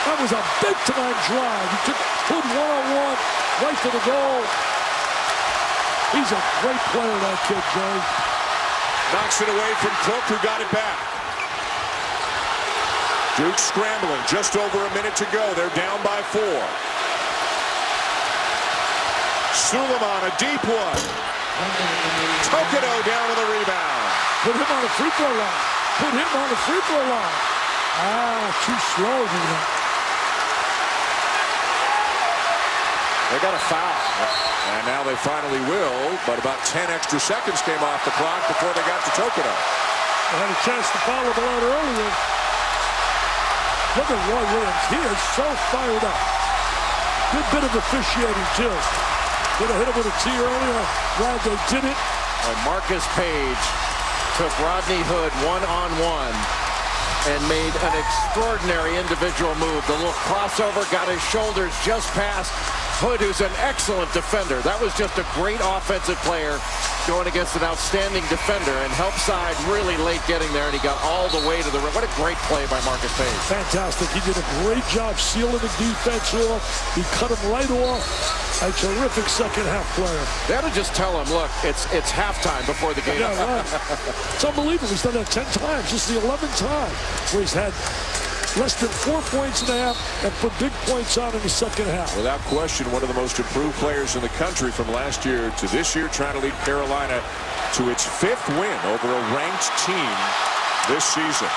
That was a big-time drive. He took Hood one-on-one right to the goal. He's a great player, that kid, Jay. Knocks it away from Cook, who got it back. Duke scrambling. Just over a minute to go. They're down by 4. Suleiman, a deep one. Tokido down to the rebound. Put him on the free throw line. Put him on the free throw line. Too slow, man. They got a foul. And now they finally will, but about 10 extra seconds came off the clock before they got to Tokido. They had a chance to follow the line earlier. Look at Roy Williams. He is so fired up. Good bit of officiating, too. Could have hit him with a tee earlier. Glad they did it. And Marcus Page took Rodney Hood one-on-one and made an extraordinary individual move. The little crossover got his shoulders just past Hood, who's an excellent defender. That was just a great offensive player going against an outstanding defender, and helped side really late getting there, and he got all the way to the rim. What a great play by Marcus Page. Fantastic. He did a great job sealing the defense off. He cut him right off. A terrific second half player. They ought to just tell him, look, it's halftime before the game. Yeah, right. It's unbelievable. He's done that 10 times. This is the 11th time where he's had less than 4 points in the half and put big points on in the second half. Without question, one of the most improved players in the country from last year to this year, trying to lead Carolina to its 5th win over a ranked team this season.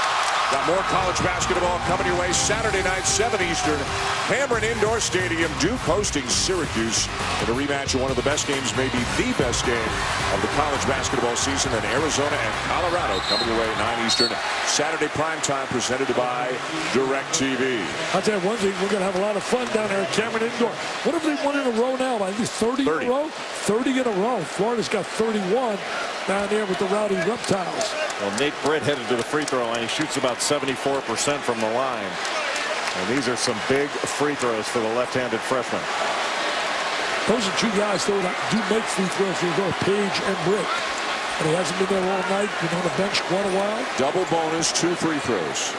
Got more college basketball coming your way Saturday night, 7 Eastern. Cameron Indoor Stadium. Duke hosting Syracuse in a rematch of one of the best games, maybe the best game of the college basketball season. And Arizona and Colorado coming your way 9 Eastern. Saturday primetime presented by DirecTV. I'll tell you one thing, we're going to have a lot of fun down there at Cameron Indoor. What have they won in a row now? I think 30 in a row? 30 in a row. Florida's got 31 down there with the Rowdy Reptiles. Well, Nate Britt headed to the free throw line. He shoots about 74% from the line. And these are some big free throws for the left-handed freshman. Those are two guys though that do make free throws. You go Page and Britt. And he hasn't been there all night. Been on the bench quite a while. Double bonus, 2 free throws.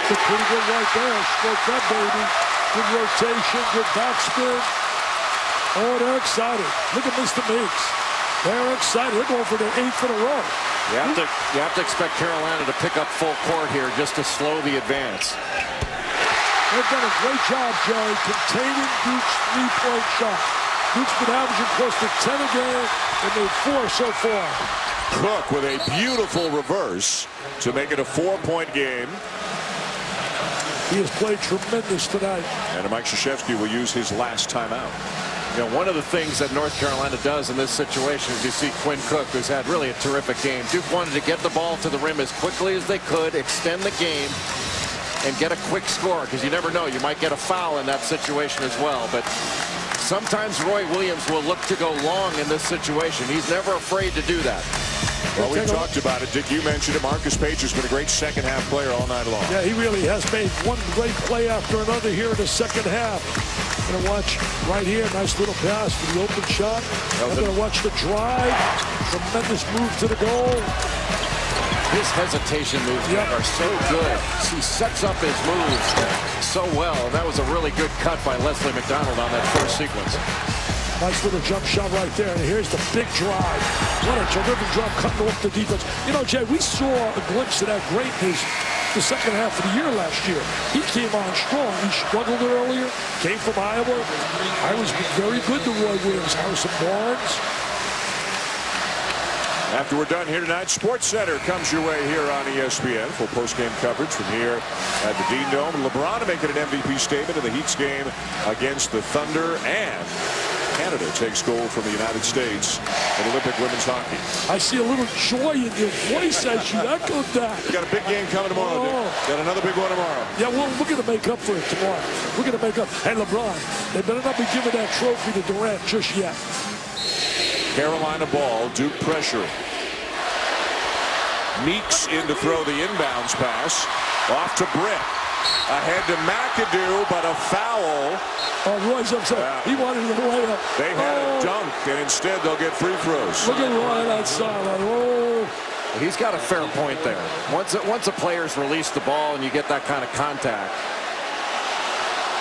Look pretty good right there. Stroke that baby. Good rotation, good backspin. Oh, they're excited. Look at Mr. Meeks. They're excited. They're going for their 8th in a row. You have to expect Carolina to pick up full court here just to slow the advance. They've done a great job, Jerry, containing Duke's three-point shot. Duke's been averaging close to 10 a game. They made 4 so far. Cook with a beautiful reverse to make it a 4-point game. He has played tremendous tonight. And Mike Krzyzewski will use his last timeout. You know, one of the things that North Carolina does in this situation is you see Quinn Cook, who's had really a terrific game. Duke wanted to get the ball to the rim as quickly as they could, extend the game, and get a quick score, because you never know. You might get a foul in that situation as well. But sometimes Roy Williams will look to go long in this situation. He's never afraid to do that. Well, we talked about it. Dick, you mentioned it. Marcus Page has been a great second-half player all night long. Yeah, he really has made one great play after another here in the second half. Going to watch right here. Nice little pass for the open shot. I'm going to watch the drive. Tremendous move to the goal. His hesitation moves are so good. He sets up his moves so well. And that was a really good cut by Leslie McDonald on that first sequence. Nice little jump shot right there. And here's the big drive. What a terrific drive cutting off the defense. You know, Jay, we saw a glimpse of that greatness the second half of the year last year. He came on strong. He struggled earlier. Came from Iowa. Iowa's been very good to Roy Williams. Harrison Barnes. After we're done here tonight, Sports Center comes your way here on ESPN. Full post-game coverage from here at the Dean Dome. LeBron making an MVP statement in the Heat's game against the Thunder, and Canada takes gold from the United States in Olympic women's hockey. I see a little joy in your voice as you echoed that. We got a big game coming tomorrow, Dick. Got another big one tomorrow. Yeah, well, we're going to make up for it tomorrow. We're going to make up. Hey, LeBron, they better not be giving that trophy to Durant just yet. Carolina ball, Duke pressure. Meeks in to throw the inbounds pass. Off to Britt. Ahead to McAdoo, but a foul. Oh, Roy's upset. He wanted to lay up. They had a dunk, and instead they'll get free throws. Look at Roy outside. Oh. He's got a fair point there. Once a player's released the ball and you get that kind of contact,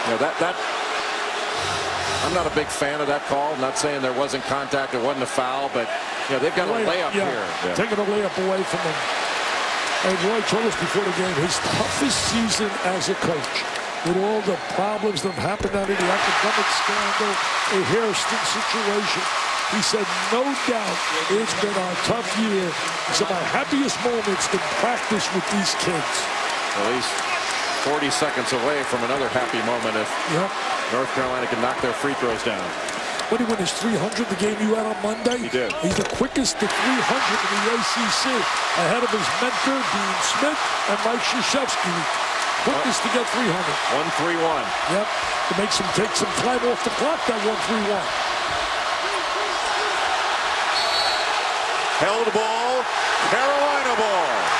you know, that I'm not a big fan of that call. I'm not saying there wasn't contact, it wasn't a foul, but you know, they've got a layup here. Yeah. Taking a layup away from him. And Roy told us before the game, his toughest season as a coach, with all the problems that have happened out of the academic scandal, a Hairston situation. He said, no doubt, it's been a tough year. It's my happiest moments in practice with these kids. At least 40 seconds away from another happy moment if North Carolina can knock their free throws down. What, he won his 300 the game you had on Monday? He did. He's the quickest to 300 in the ACC, ahead of his mentor, Dean Smith, and Mike Krzyzewski. Quickest to get 300. 1-3-1. Yep. To make some take some time off the clock, that 1-3-1. Held ball, Carolina ball.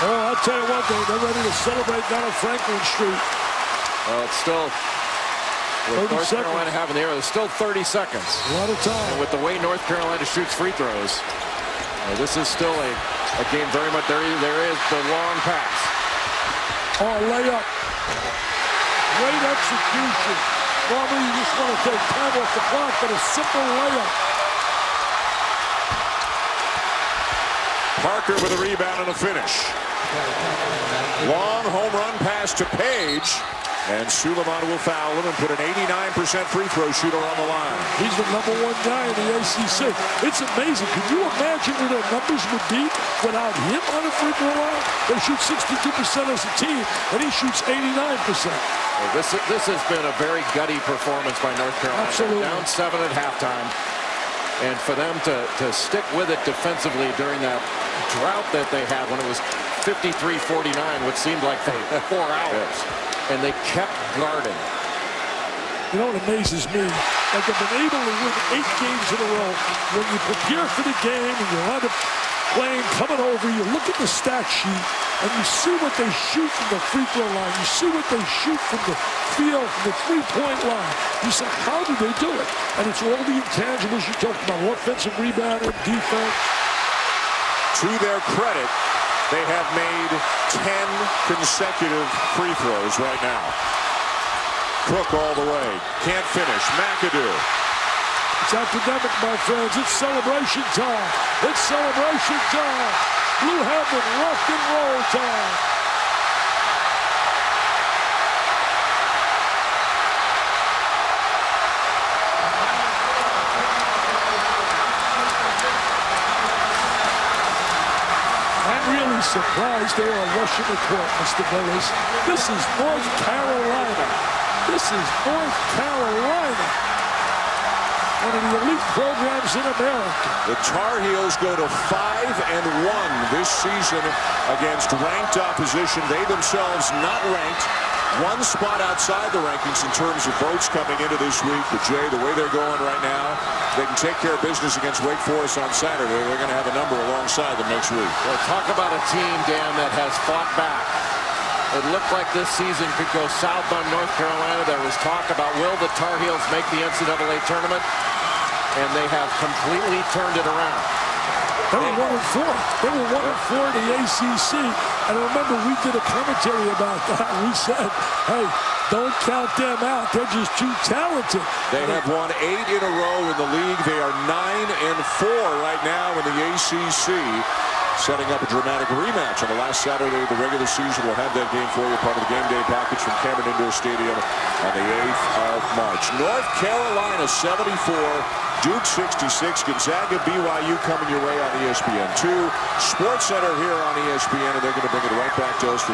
Oh, I'll tell you one thing, they're ready to celebrate down on Franklin Street. Well, it's still, with North Carolina having the arrow, there's still 30 seconds. A lot of time. And with the way North Carolina shoots free throws, This is still a game very much. There is the long pass. Oh, layup. Great execution. Normally you just want to take time off the clock, but a simple layup. Parker with a rebound and a finish. Long home run pass to Page. And Suleiman will foul him and put an 89% free throw shooter on the line. He's the #1 guy in the ACC. It's amazing. Can you imagine what their numbers would be without him on the free throw line? They shoot 62% as a team, and he shoots 89%. Well, this has been a very gutty performance by North Carolina. Absolutely. Down 7 at halftime. And for them to stick with it defensively during that drought that they had when it was 53-49, which seemed like 4 hours. And they kept guarding. You know what amazes me? Like they've been able to win 8 games in a row. When you prepare for the game and you're on the plane coming over, you look at the stat sheet and you see what they shoot from the free throw line. You see what they shoot from the field, from the three-point line. You say, how do they do it? And it's all the intangibles you talked about, offensive rebounding, defense. To their credit, they have made 10 consecutive free throws right now. Cook all the way. Can't finish. McAdoo. It's academic, my friends. It's celebration time. It's celebration time. Blue Heaven rock and roll time. Surprised they are rushing the court, Mr. Willis. This is North Carolina. This is North Carolina. One of the elite programs in America. The Tar Heels go to 5-1 this season against ranked opposition. They themselves not ranked. One spot outside the rankings in terms of votes coming into this week. But Jay, the way they're going right now, they can take care of business against Wake Forest on Saturday. They're going to have a number alongside them next week. Well, talk about a team, Dan, that has fought back. It looked like this season could go south on North Carolina. There was talk about will the Tar Heels make the NCAA tournament, and they have completely turned it around. They were 1-4. They were 1-4 in the ACC. And remember, we did a commentary about that. We said, hey, don't count them out. They're just too talented. They have won 8 in a row in the league. They are 9-4 right now in the ACC. Setting up a dramatic rematch on the last Saturday of the regular season. We'll have that game for you, part of the game day package from Cameron Indoor Stadium on the 8th of March. North Carolina 74, Duke 66, Gonzaga, BYU coming your way on ESPN2. SportsCenter here on ESPN, and they're going to bring it right back to us for